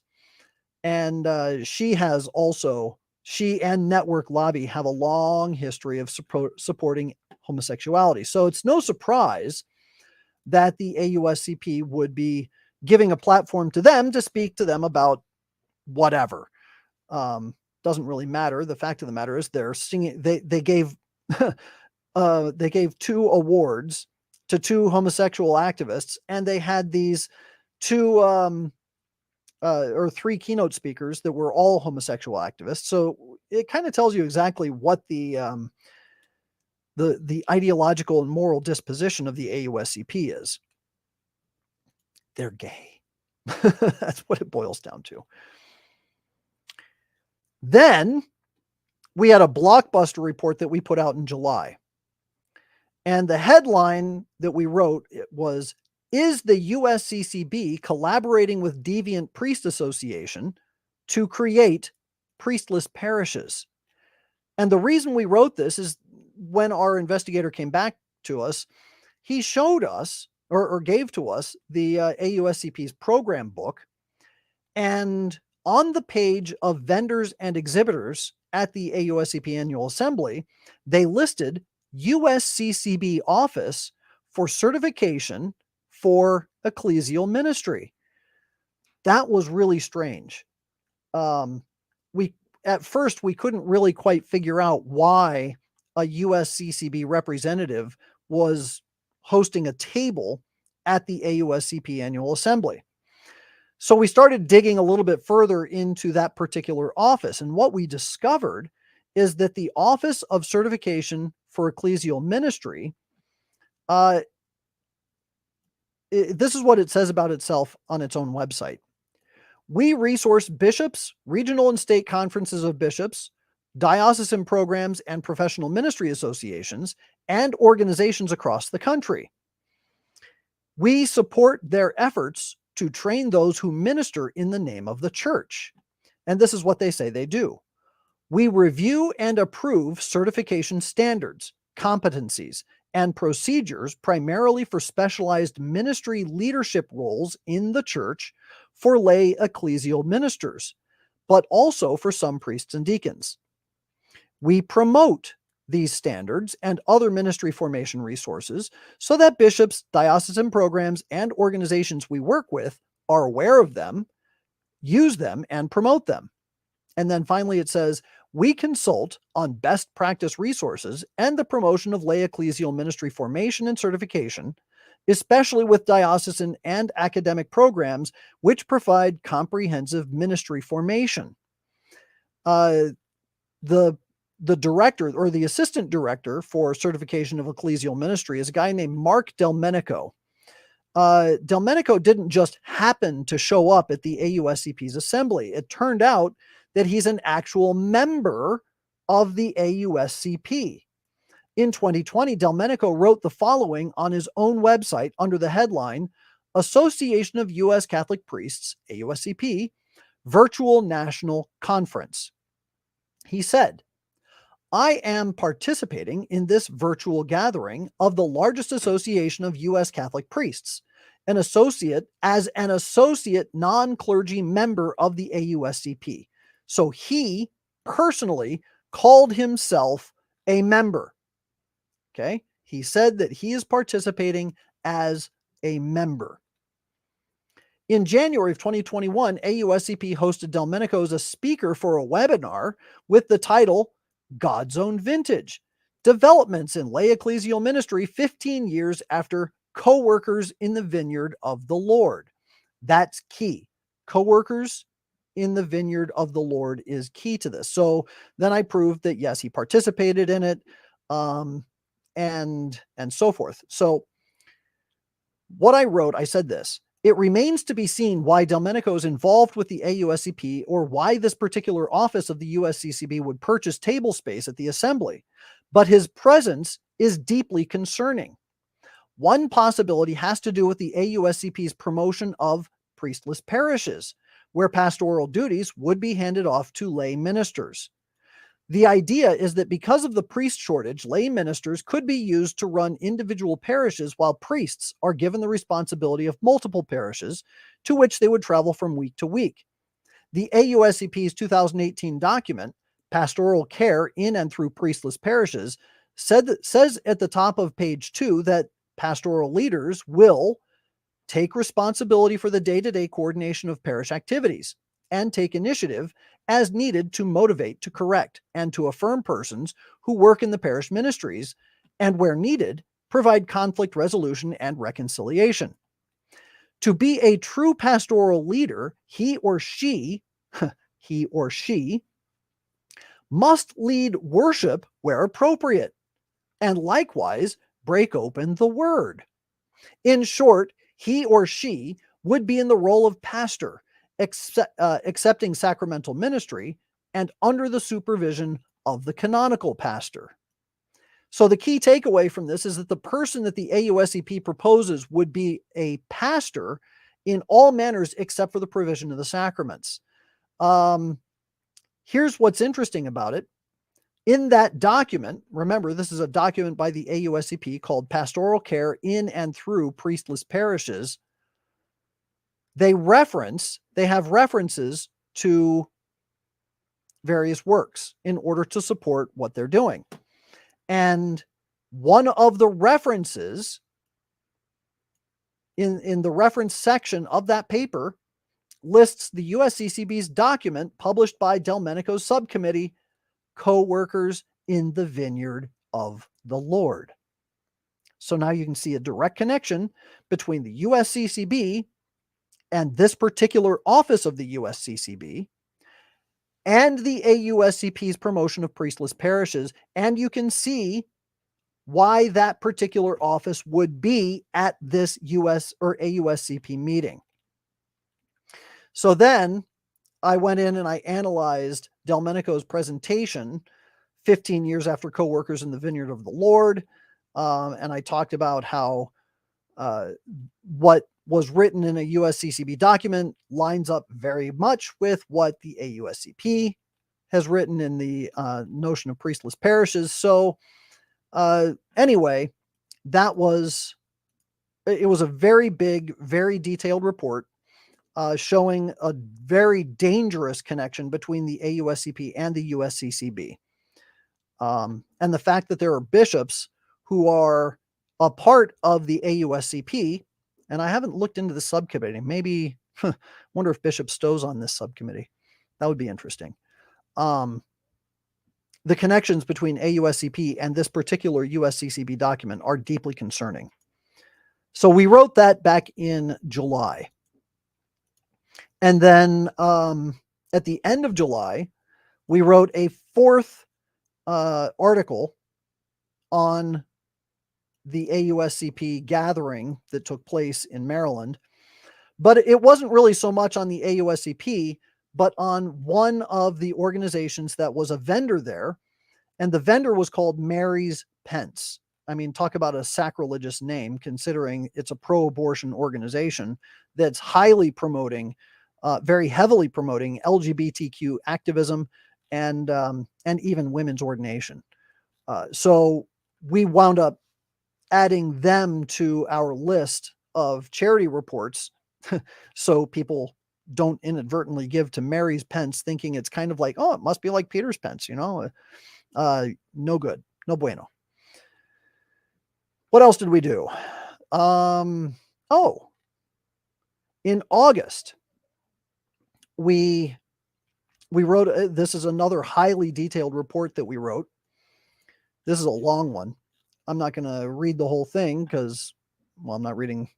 And she and Network Lobby have a long history of supporting homosexuality. So it's no surprise that the AUSCP would be giving a platform to them to speak to them about whatever. Doesn't really matter. The fact of the matter is they're singing. They gave they gave 2 awards to 2 homosexual activists, and they had these 2 or 3 keynote speakers that were all homosexual activists. So it kind of tells you exactly what the ideological and moral disposition of the AUSCP is. They're gay. That's what it boils down to. Then we had a Blockbuster report that we put out in July. And the headline that we wrote was, "Is the USCCB collaborating with Deviant Priest Association to create priestless parishes?" And the reason we wrote this is when our investigator came back to us, he showed us or gave to us the AUSCP's program book. And on the page of vendors and exhibitors at the AUSCP Annual Assembly, they listed USCCB office for certification for ecclesial ministry. That was really strange. At first we couldn't really quite figure out why a USCCB representative was hosting a table at the AUSCP Annual Assembly. So we started digging a little bit further into that particular office. And what we discovered is that the Office of Certification for Ecclesial Ministry, this is what it says about itself on its own website. "We resource bishops, regional and state conferences of bishops, diocesan programs and professional ministry associations, and organizations across the country. We support their efforts to train those who minister in the name of the church." And this is what they say they do. "We review and approve certification standards, competencies, and procedures primarily for specialized ministry leadership roles in the church for lay ecclesial ministers, but also for some priests and deacons. We promote these standards and other ministry formation resources so that bishops, diocesan programs, and organizations we work with are aware of them, use them, and promote them. And then finally, it says, we consult on best practice resources and the promotion of lay ecclesial ministry formation and certification, especially with diocesan and academic programs which provide comprehensive ministry formation. The director or the assistant director for certification of ecclesial ministry is a guy named Mark Delmenico. Delmenico didn't just happen to show up at the AUSCP's assembly. It turned out that he's an actual member of the AUSCP. In 2020, Delmenico wrote the following on his own website under the headline, Association of U.S. Catholic Priests, AUSCP, Virtual National Conference. He said, I am participating in this virtual gathering of the largest association of U.S. Catholic priests, as an associate non-clergy member of the AUSCP. So he personally called himself a member. Okay. He said that he is participating as a member. In January of 2021, AUSCP hosted Delmenico as a speaker for a webinar with the title God's Own Vintage, Developments in Lay Ecclesial Ministry 15 Years After Co-workers in the Vineyard of the Lord. That's key. Co-workers in the Vineyard of the Lord is key to this. So then I proved that, yes, he participated in it, and so forth. So what I wrote, I said this. It remains to be seen why Delmenico is involved with the AUSCP or why this particular office of the USCCB would purchase table space at the assembly, but his presence is deeply concerning. One possibility has to do with the AUSCP's promotion of priestless parishes, where pastoral duties would be handed off to lay ministers. The idea is that because of the priest shortage, lay ministers could be used to run individual parishes while priests are given the responsibility of multiple parishes to which they would travel from week to week. The AUSCP's 2018 document, Pastoral Care in and Through Priestless Parishes, says at the top of page 2 that pastoral leaders will take responsibility for the day-to-day coordination of parish activities and take initiative as needed to motivate, to correct, and to affirm persons who work in the parish ministries, and where needed, provide conflict resolution and reconciliation. To be a true pastoral leader, he or she must lead worship where appropriate, and likewise break open the word. In short, he or she would be in the role of pastor, accepting sacramental ministry and under the supervision of the canonical pastor. So the key takeaway from this is that the person that the AUSCP proposes would be a pastor in all manners except for the provision of the sacraments. Here's what's interesting about it. In that document, remember, this is a document by the AUSCP called Pastoral Care in and Through Priestless Parishes. They have references to various works in order to support what they're doing. And one of the references in the reference section of that paper lists the USCCB's document published by Delmenico's subcommittee, Co-workers in the Vineyard of the Lord. So now you can see a direct connection between the USCCB and this particular office of the USCCB and the AUSCP's promotion of priestless parishes. And you can see why that particular office would be at this US or AUSCP meeting. So then I went in and I analyzed Delmenico's presentation 15 years after Co-workers in the Vineyard of the Lord. And I talked about how what was written in a USCCB document lines up very much with what the AUSCP has written in the notion of priestless parishes. So anyway, It was a very big, very detailed report showing a very dangerous connection between the AUSCP and the USCCB. And the fact that there are bishops who are a part of the AUSCP, and I haven't looked into the subcommittee. Maybe, wonder if Bishop Stowe's on this subcommittee. That would be interesting. The connections between AUSCP and this particular USCCB document are deeply concerning. So we wrote that back in July. And then at the end of July, we wrote a fourth article on the AUSCP gathering that took place in Maryland. But it wasn't really so much on the AUSCP, but on one of the organizations that was a vendor there. And the vendor was called Mary's Pence. I mean, talk about a sacrilegious name, considering it's a pro-abortion organization that's highly promoting, very heavily promoting LGBTQ activism and even women's ordination. So we wound up adding them to our list of charity reports so people don't inadvertently give to Mary's Pence thinking it's kind of like, oh, it must be like Peter's Pence, you know? No good. No bueno. What else did we do? In August, we wrote, this is another highly detailed report that we wrote. This is a long one. I'm not going to read the whole thing because, well, I'm not reading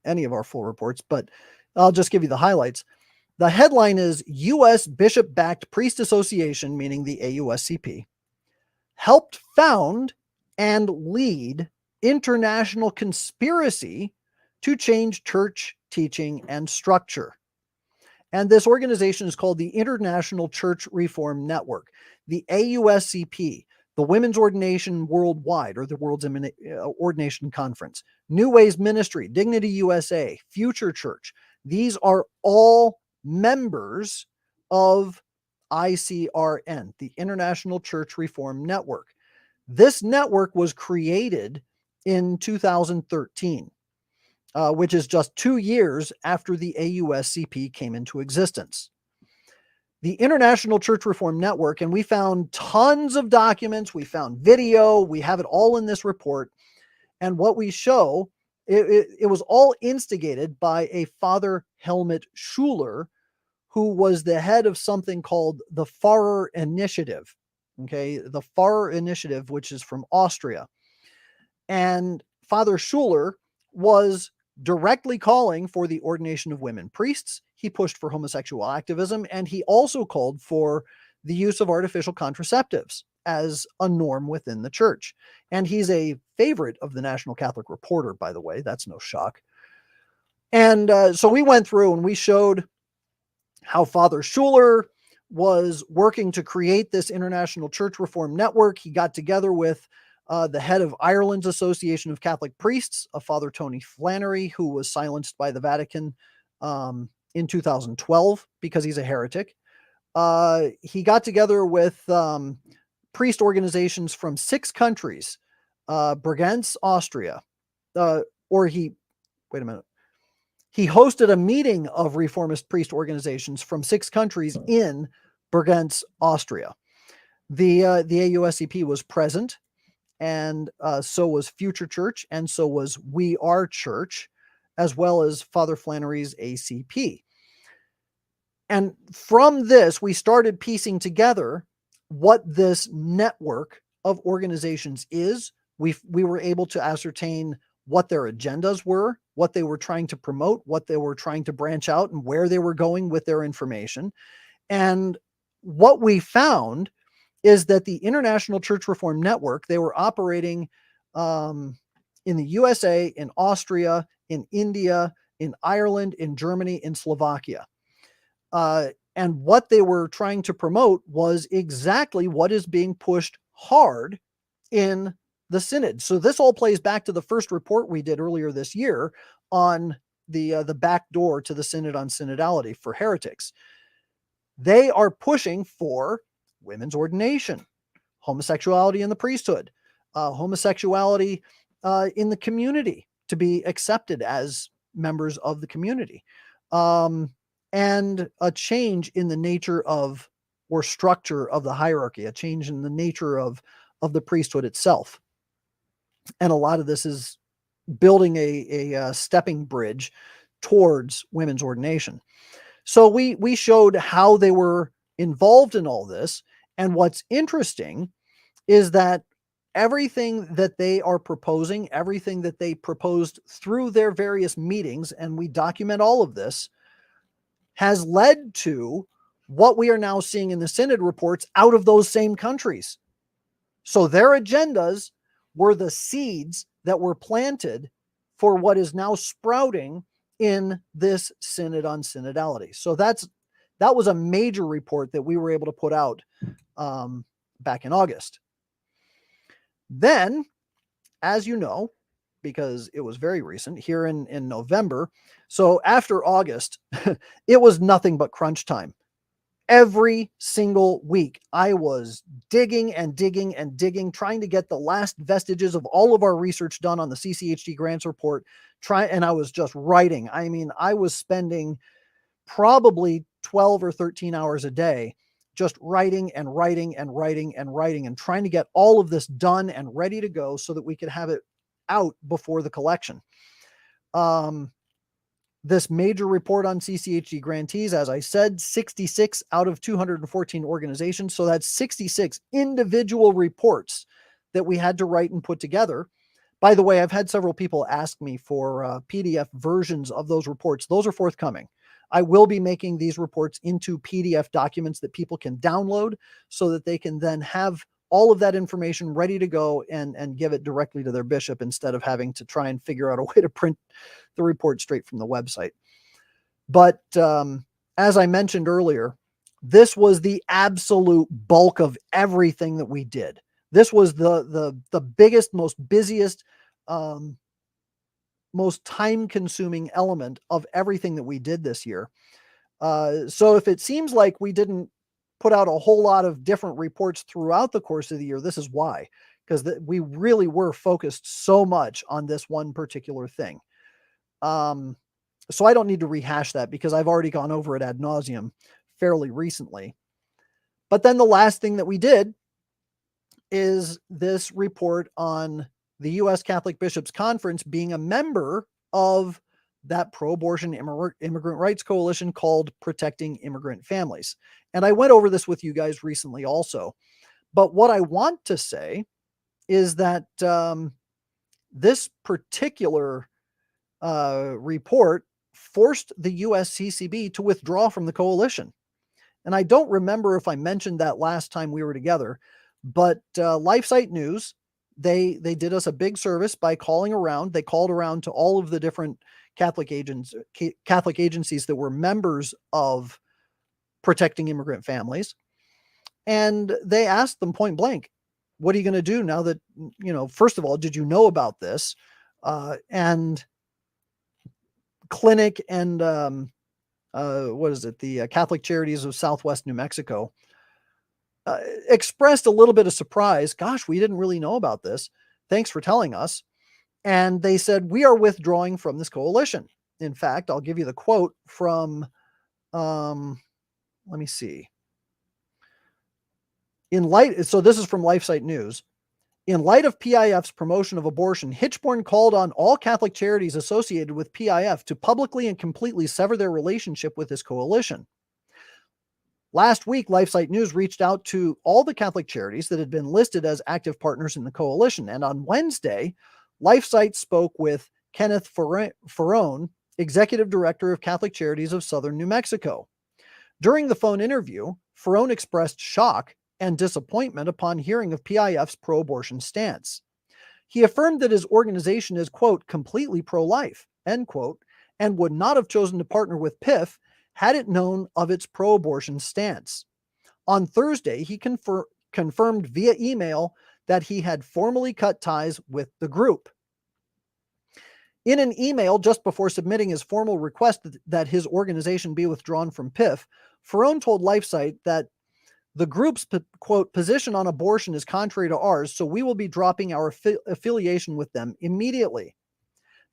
any of our full reports, but I'll just give you the highlights. The headline is U.S. Bishop-Backed Priest Association, meaning the AUSCP, helped found and lead international conspiracy to change church teaching and structure. And this organization is called the International Church Reform Network, the AUSCP, the Women's Ordination Worldwide, or the World's Ordination Conference, New Ways Ministry, Dignity USA, Future Church. These are all members of ICRN, the International Church Reform Network. This network was created in 2013, which is just 2 years after the AUSCP came into existence. The International Church Reform Network, and we found tons of documents, we found video, we have it all in this report. And what we show, it was all instigated by a Father Helmut Schuler, who was the head of something called the Pfarrer Initiative. Okay, the Pfarrer Initiative, which is from Austria. And Father Schuler was directly calling for the ordination of women priests. He pushed for homosexual activism, and he also called for the use of artificial contraceptives as a norm within the church. And he's a favorite of the National Catholic Reporter, by the way. That's no shock. And so we went through and we showed how Father Schuler was working to create this International Church Reform Network. He got together with the head of Ireland's Association of Catholic Priests, a Father Tony Flannery, who was silenced by the Vatican in 2012 because he's a heretic. He got together with priest organizations from 6 countries, Bregenz, Austria, he hosted a meeting of reformist priest organizations from 6 countries in Bregenz, Austria. The AUSCP was present, and so was Future Church, and so was We Are Church, as well as Father Flannery's ACP. And from this, we started piecing together what this network of organizations is. We were able to ascertain what their agendas were, what they were trying to promote, what they were trying to branch out, and where they were going with their information. And what we found is that the International Church Reform Network, they were operating in the USA, in Austria, in India, in Ireland, in Germany, in Slovakia. And what they were trying to promote was exactly what is being pushed hard in the synod. So this all plays back to the first report we did earlier this year on the back door to the synod on synodality for heretics. They are pushing for women's ordination, homosexuality in the priesthood, homosexuality in the community to be accepted as members of the community, and a change in the nature of or structure of the hierarchy, a change in the nature of the priesthood itself. And a lot of this is building a stepping bridge towards women's ordination. So we showed how they were involved in all this. And what's interesting is that everything that they are proposing, everything that they proposed through their various meetings, and we document all of this, has led to what we are now seeing in the synod reports out of those same countries. So their agendas were the seeds that were planted for what is now sprouting in this synod on synodality. So that was a major report that we were able to put out back in August. Then, as you know, because it was very recent, here in November, so after August, it was nothing but crunch time. Every single week, I was digging and digging and digging, trying to get the last vestiges of all of our research done on the CCHD grants report. And I was just writing. I mean, I was spending probably 12 or 13 hours a day just writing and writing and writing and writing and trying to get all of this done and ready to go so that we could have it out before the collection. This major report on CCHD grantees, as I said, 66 out of 214 organizations. So that's 66 individual reports that we had to write and put together. By the way, I've had several people ask me for PDF versions of those reports. Those are forthcoming. I will be making these reports into PDF documents that people can download so that they can then have all of that information ready to go and give it directly to their bishop instead of having to try and figure out a way to print the report straight from the website. But as I mentioned earlier, this was the absolute bulk of everything that we did. This was the biggest, most busiest, most time-consuming element of everything that we did this year. So if it seems like we didn't put out a whole lot of different reports throughout the course of the year, this is why, because we really were focused so much on this one particular thing. So I don't need to rehash that because I've already gone over it ad nauseum fairly recently. But then the last thing that we did is this report on the U.S. Catholic Bishops' Conference being a member of that pro-abortion immigrant rights coalition called Protecting Immigrant Families. And I went over this with you guys recently also. But what I want to say is that this particular report forced the USCCB to withdraw from the coalition. And I don't remember if I mentioned that last time we were together, but LifeSite News, they did us a big service by calling around. They called around to all of the different Catholic agencies that were members of Protecting Immigrant Families. And they asked them point blank, what are you going to do now that, first of all, did you know about this? And Clinic and the Catholic Charities of Southwest New Mexico expressed a little bit of surprise. Gosh, we didn't really know about this. Thanks for telling us. And they said, we are withdrawing from this coalition. In fact, I'll give you the quote from, let me see. So this is from LifeSite News. In light of PIF's promotion of abortion, Hitchborn called on all Catholic charities associated with PIF to publicly and completely sever their relationship with this coalition. Last week, LifeSite News reached out to all the Catholic charities that had been listed as active partners in the coalition. And on Wednesday, LifeSite spoke with Kenneth Ferrone, Executive Director of Catholic Charities of Southern New Mexico. During the phone interview, Ferrone expressed shock and disappointment upon hearing of PIF's pro-abortion stance. He affirmed that his organization is, quote, completely pro-life, end quote, and would not have chosen to partner with PIF had it known of its pro-abortion stance. On Thursday, he confirmed via email that he had formally cut ties with the group. In an email just before submitting his formal request that his organization be withdrawn from PIF, Ferrone told LifeSite that The group's, quote, position on abortion is contrary to ours, so we will be dropping our affiliation with them immediately.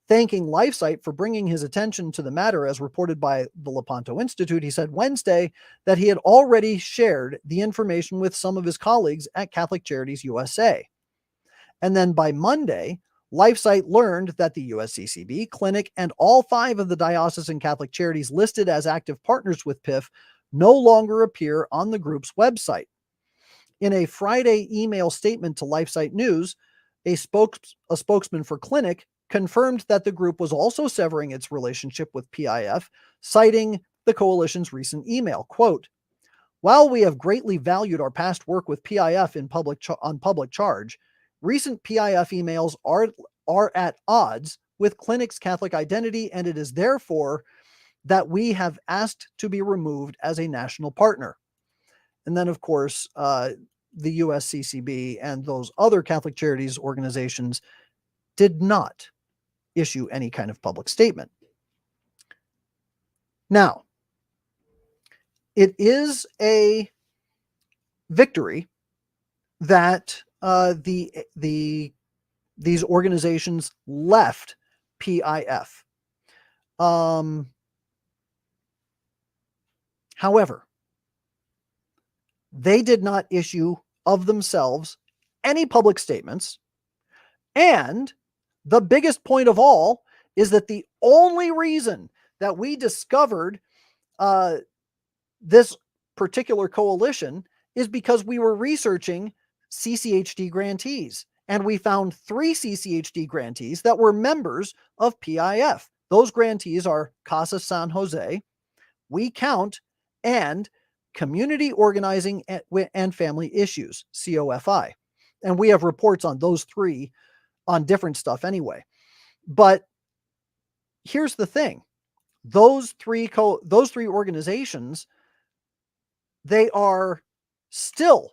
Thanking LifeSite for bringing his attention to the matter, as reported by the Lepanto Institute, he said Wednesday that he had already shared the information with some of his colleagues at Catholic Charities USA. And then by Monday, LifeSite learned that the USCCB, Clinic, and all 5 of the diocesan Catholic charities listed as active partners with PIF no longer appear on the group's website. In a Friday email statement to LifeSite News, a spokesman for Clinic confirmed that the group was also severing its relationship with PIF, citing the coalition's recent email. Quote, while we have greatly valued our past work with PIF on public charge, recent PIF emails are at odds with Clinic's Catholic identity, and it is therefore that we have asked to be removed as a national partner. And then, of course, the USCCB and those other Catholic charities organizations did not issue any kind of public statement. Now, it is a victory that these organizations left PIF. However, they did not issue of themselves any public statements. And the biggest point of all is that the only reason that we discovered this particular coalition is because we were researching CCHD grantees. And we found 3 CCHD grantees that were members of PIF. Those grantees are Casa San Jose, We Count, and Community Organizing and Family Issues, COFI. And we have reports on those 3 on different stuff anyway. But here's the thing. Those three organizations, they are still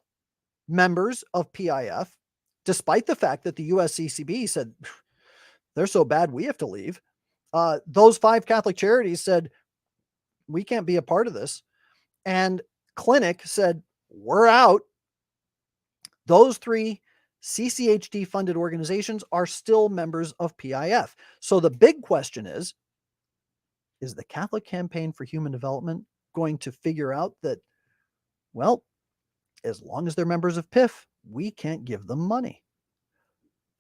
members of PIF, despite the fact that the USCCB said they're so bad we have to leave. Those 5 Catholic charities said we can't be a part of this. And Clinic said we're out. Those 3 CCHD funded organizations are still members of PIF. So the big question is the Catholic Campaign for Human Development going to figure out that, well, as long as they're members of PIF, we can't give them money?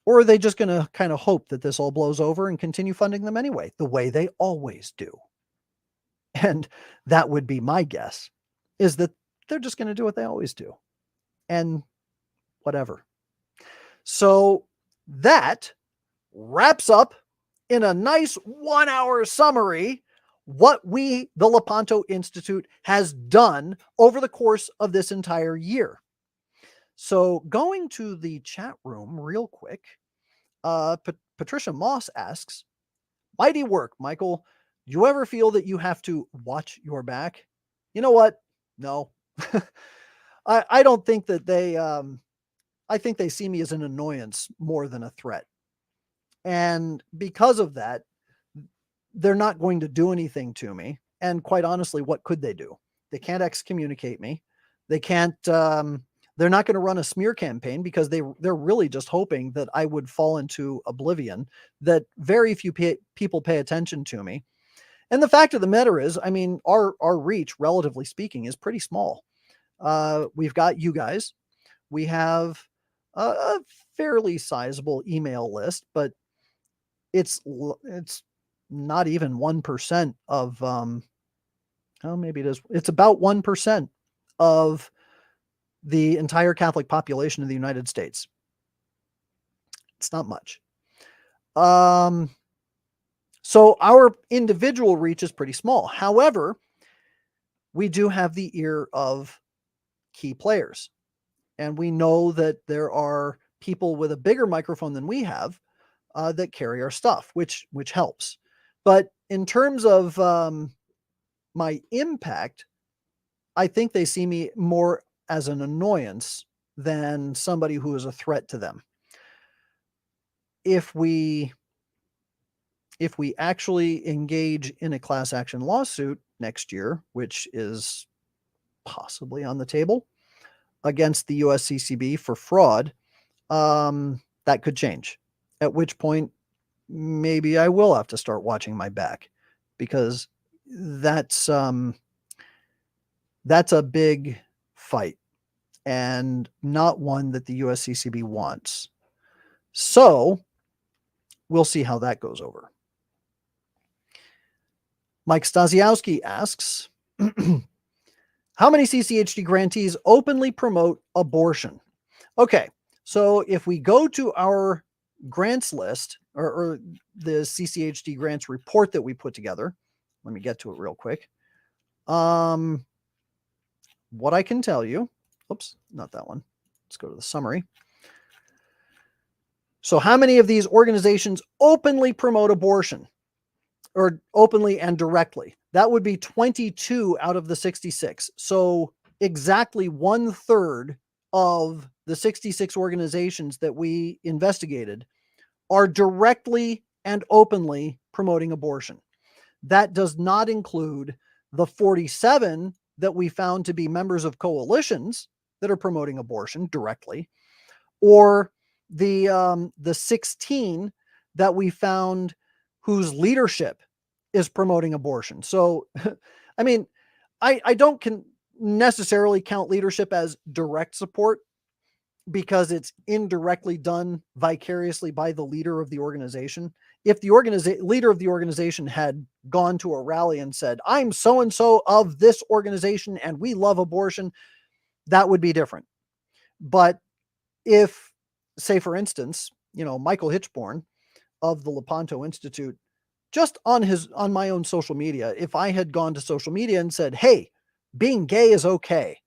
Or are they just going to kind of hope that this all blows over and continue funding them anyway, the way they always do? And that would be my guess, is that they're just going to do what they always do. And whatever. So that wraps up in a nice 1-hour summary what the Lepanto Institute has done over the course of this entire year. So going to the chat room real quick, Patricia Moss asks, mighty work, Michael. Do you ever feel that you have to watch your back? You know what? No. I don't think that they, I think they see me as an annoyance more than a threat. And because of that, they're not going to do anything to me. And quite honestly, what could they do? They can't excommunicate me. They can't, they're not going to run a smear campaign because they're really just hoping that I would fall into oblivion, that very few people pay attention to me. And the fact of the matter is, I mean, our reach, relatively speaking, is pretty small. We've got you guys. We have a fairly sizable email list, but it's not even 1% of, oh, maybe it is. It's about 1% of the entire Catholic population of the United States. It's not much. So our individual reach is pretty small. However, we do have the ear of key players. And we know that there are people with a bigger microphone than we have that carry our stuff, which helps. But in terms of my impact, I think they see me more as an annoyance than somebody who is a threat to them. If we actually engage in a class action lawsuit next year, which is possibly on the table, against the USCCB for fraud, that could change. At which point, maybe I will have to start watching my back, because that's a big fight and not one that the USCCB wants. So we'll see how that goes over. Mike Stasiowski asks, how many CCHD grantees openly promote abortion? Okay, so if we go to our grants list, or the CCHD grants report that we put together, let me get to it real quick. What I can tell you, oops, not that one. Let's go to the summary. So how many of these organizations openly promote abortion, or openly and directly? That would be 22 out of the 66. So exactly 1/3 of the 66 organizations that we investigated are directly and openly promoting abortion. That does not include the 47 that we found to be members of coalitions that are promoting abortion directly, or the 16 that we found whose leadership is promoting abortion. So, I mean, I don't necessarily count leadership as direct support, because it's indirectly done vicariously by the leader of the organization. If the leader of the organization had gone to a rally and said, I'm so-and-so of this organization and we love abortion, that would be different. But if, say, for instance, Michael Hitchborn of the Lepanto Institute, just on my own social media, if I had gone to social media and said, hey, being gay is okay,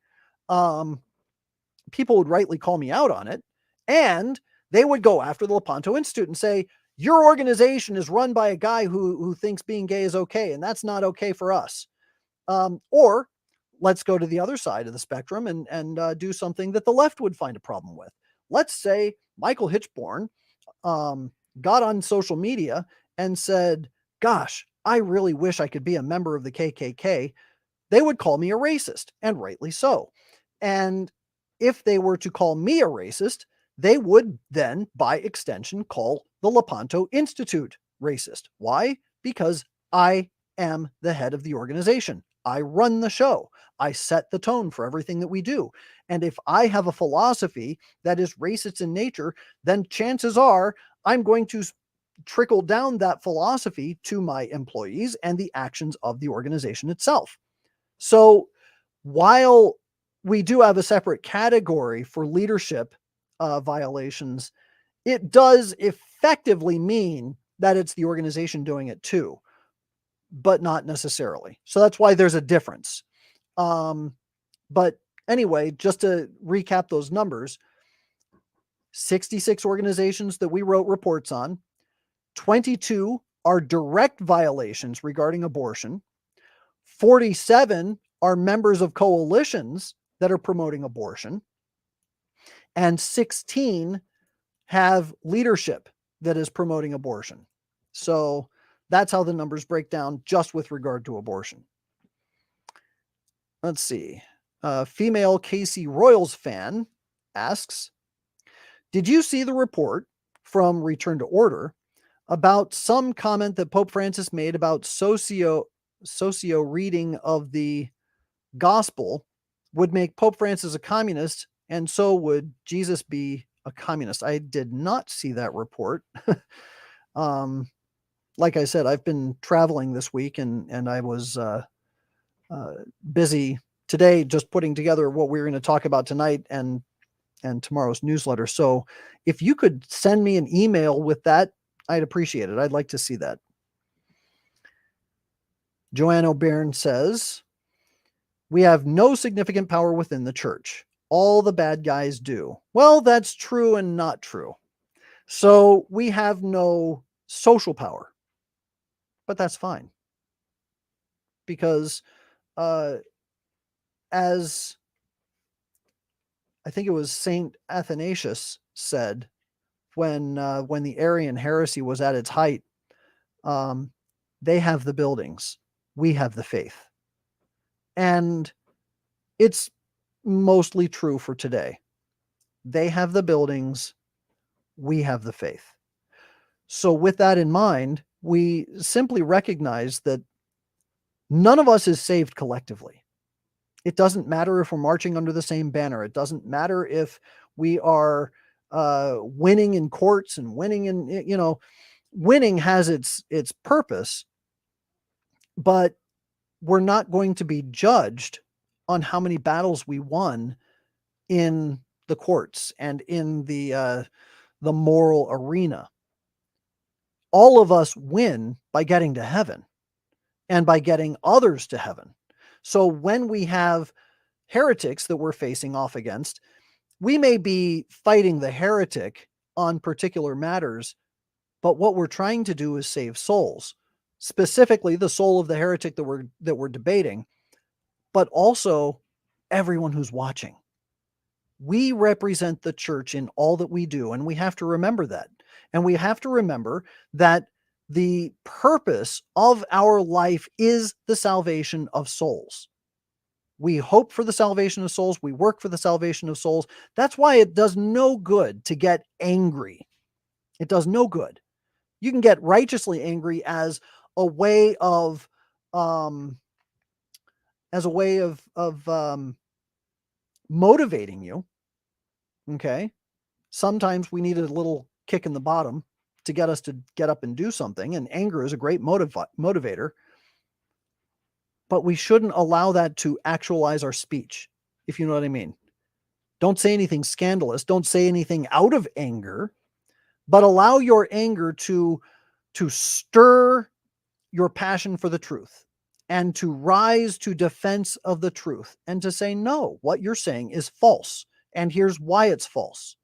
people would rightly call me out on it, and they would go after the Lepanto Institute and say, your organization is run by a guy who thinks being gay is okay, and that's not okay for us. Or let's go to the other side of the spectrum and do something that the left would find a problem with. Let's say Michael Hitchborn got on social media and said, gosh, I really wish I could be a member of the KKK. They would call me a racist, and rightly so. And if they were to call me a racist, they would then, by extension, call the Lepanto Institute racist. Why? Because I am the head of the organization. I run the show. I set the tone for everything that we do. And if I have a philosophy that is racist in nature, then chances are I'm going to trickle down that philosophy to my employees and the actions of the organization itself. So while we do have a separate category for leadership violations, it does effectively mean that it's the organization doing it too, but not necessarily. So that's why there's a difference. But anyway, just to recap those numbers, 66 organizations that we wrote reports on, 22 are direct violations regarding abortion, 47 are members of coalitions that are promoting abortion, and 16 have leadership that is promoting abortion. So that's how the numbers break down just with regard to abortion. Let's see. Female Casey Royals fan asks, did you see the report from Return to Order about some comment that Pope Francis made about socio reading of the gospel would make Pope Francis a communist, and so would Jesus be a communist? I did not see that report. Like I said, I've been traveling this week, and I was busy today just putting together what we're going to talk about tonight and tomorrow's newsletter. So if you could send me an email with that, I'd appreciate it. I'd like to see that. Joanne O'Byrne says, we have no significant power within the church. All the bad guys do. Well, that's true and not true. So we have no social power, but that's fine. Because as I think it was Saint Athanasius said, when the Arian heresy was at its height, they have the buildings, we have the faith. And it's mostly true for today. They have the buildings, we have the faith. So with that in mind, we simply recognize that none of us is saved collectively. It doesn't matter if we're marching under the same banner. It doesn't matter if we are winning in courts and winning in, winning has its purpose, but we're not going to be judged on how many battles we won in the courts and in the moral arena. All of us win by getting to heaven and by getting others to heaven. So when we have heretics that we're facing off against, we may be fighting the heretic on particular matters, but what we're trying to do is save souls, specifically the soul of the heretic that we're debating, but also everyone who's watching. We represent the church in all that we do, and we have to remember that. And we have to remember that the purpose of our life is the salvation of souls. We hope for the salvation of souls. We work for the salvation of souls. That's why it does no good to get angry. It does no good. You can get righteously angry as a way of motivating you. Okay. Sometimes we need a little kick in the bottom to get us to get up and do something. And anger is a great motivator. But we shouldn't allow that to actualize our speech, if you know what I mean. Don't say anything scandalous. Don't say anything out of anger, but allow your anger to stir your passion for the truth and to rise to defense of the truth and to say, no, what you're saying is false. And here's why it's false.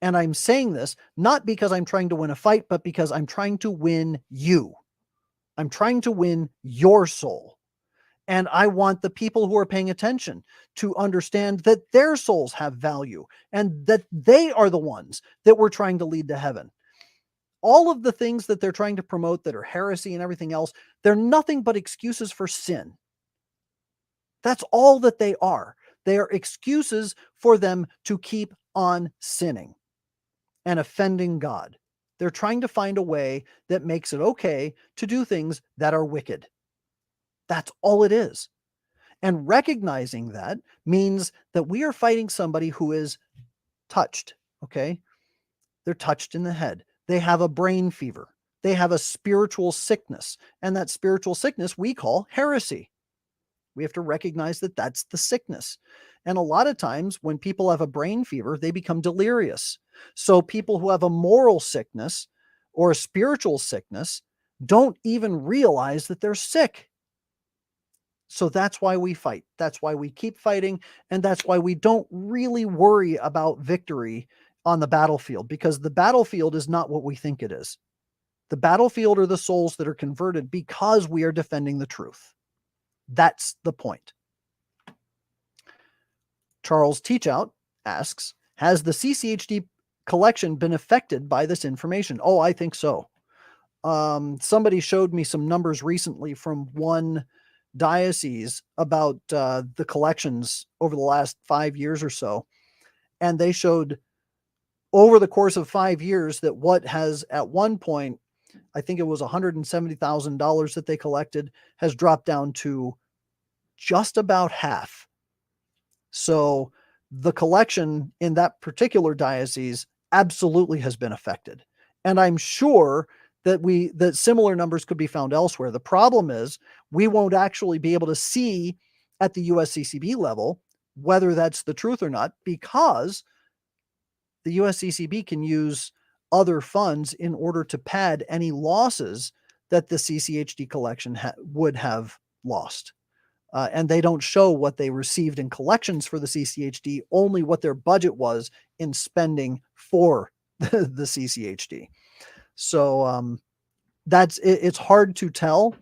And I'm saying this not because I'm trying to win a fight, but because I'm trying to win you. I'm trying to win your soul. And I want the people who are paying attention to understand that their souls have value and that they are the ones that we're trying to lead to heaven. All of the things that they're trying to promote that are heresy and everything else, they're nothing but excuses for sin. That's all that they are. They are excuses for them to keep on sinning and offending God. They're trying to find a way that makes it okay to do things that are wicked. That's all it is. And recognizing that means that we are fighting somebody who is touched, okay? They're touched in the head. They have a brain fever. They have a spiritual sickness. And that spiritual sickness we call heresy. We have to recognize that that's the sickness. And a lot of times when people have a brain fever, they become delirious. So people who have a moral sickness or a spiritual sickness don't even realize that they're sick. So that's why we fight. That's why we keep fighting. And that's why we don't really worry about victory on the battlefield, because the battlefield is not what we think it is. The battlefield are the souls that are converted because we are defending the truth. That's the point. Charles Teachout asks, has the CCHD collection been affected by this information? Oh, I think so. Somebody showed me some numbers recently from one diocese about the collections over the last 5 years or so. And they showed over the course of 5 years that what has at one point, I think it was $170,000 that they collected, has dropped down to just about half. So the collection in that particular diocese absolutely has been affected. And I'm sure that similar numbers could be found elsewhere. The problem is we won't actually be able to see at the USCCB level whether that's the truth or not, because the USCCB can use other funds in order to pad any losses that the CCHD collection would have lost. And they don't show what they received in collections for the CCHD, only what their budget was in spending for the CCHD. So it's hard to tell,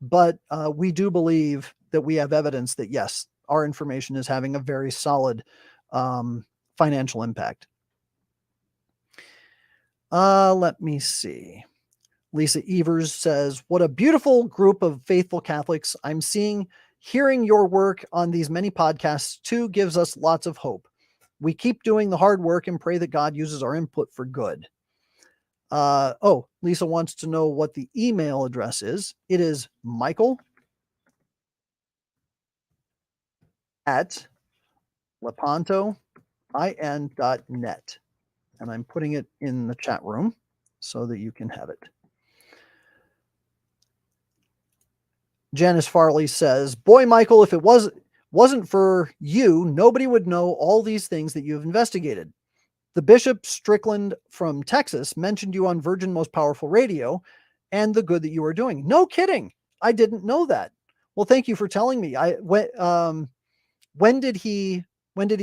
but we do believe that we have evidence that, yes, our information is having a very solid financial impact. Let me see. Lisa Evers says, what a beautiful group of faithful Catholics. I'm seeing hearing your work on these many podcasts too gives us lots of hope. We keep doing the hard work and pray that God uses our input for good. Lisa wants to know what the email address is. It is michael@lepantoin.net. And I'm putting it in the chat room so that you can have it. Janice Farley says, boy, Michael, if it wasn't for you, nobody would know all these things that you've investigated. The Bishop Strickland from Texas mentioned you on Virgin Most Powerful Radio and the good that you are doing. No kidding. I didn't know that. Well, thank you for telling me. When did he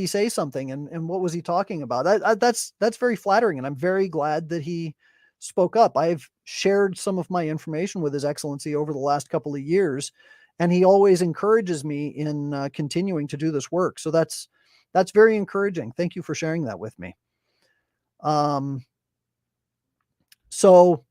say something, and what was he talking about? That's very flattering, and I'm very glad that he spoke up. I've shared some of my information with His Excellency over the last couple of years, and he always encourages me in continuing to do this work. So that's very encouraging. Thank you for sharing that with me. So,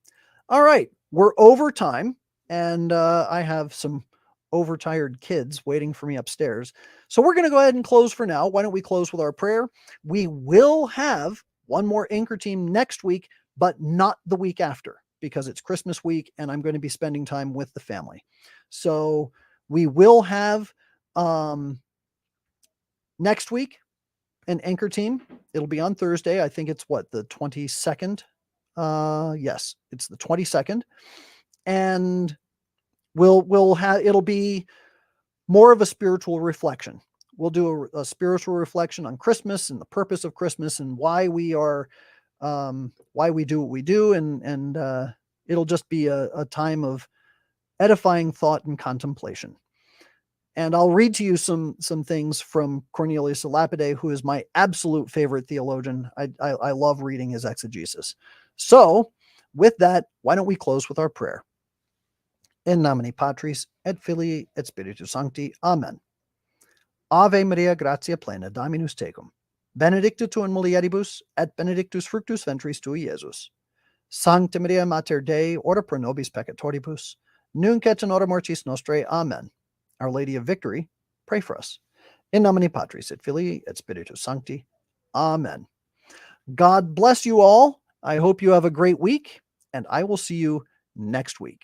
all right, we're over time, and I have some overtired kids waiting for me upstairs. So we're going to go ahead and close for now. Why don't we close with our prayer? We will have one more Anchor Team next week, but not the week after, because it's Christmas week and I'm going to be spending time with the family. So we will have next week an Anchor Team. It'll be on Thursday. I think it's the 22nd. Yes, it's the 22nd. And it'll be more of a spiritual reflection. We'll do a spiritual reflection on Christmas and the purpose of Christmas and why we do what we do. And it'll just be a time of edifying thought and contemplation. And I'll read to you some things from Cornelius a Lapide, who is my absolute favorite theologian. I love reading his exegesis. So with that, why don't we close with our prayer? In nomine Patris et Filii et Spiritus Sancti. Amen. Ave Maria, gratia plena, Dominus tecum. Benedicta tu in mulieribus, et benedictus fructus ventris tui, Iesus. Sancta Maria Mater Dei, ora pro nobis peccatoribus, nunc et in hora mortis nostrae. Amen. Our Lady of Victory, pray for us. In nomine Patris et Filii et Spiritus Sancti. Amen. God bless you all. I hope you have a great week, and I will see you next week.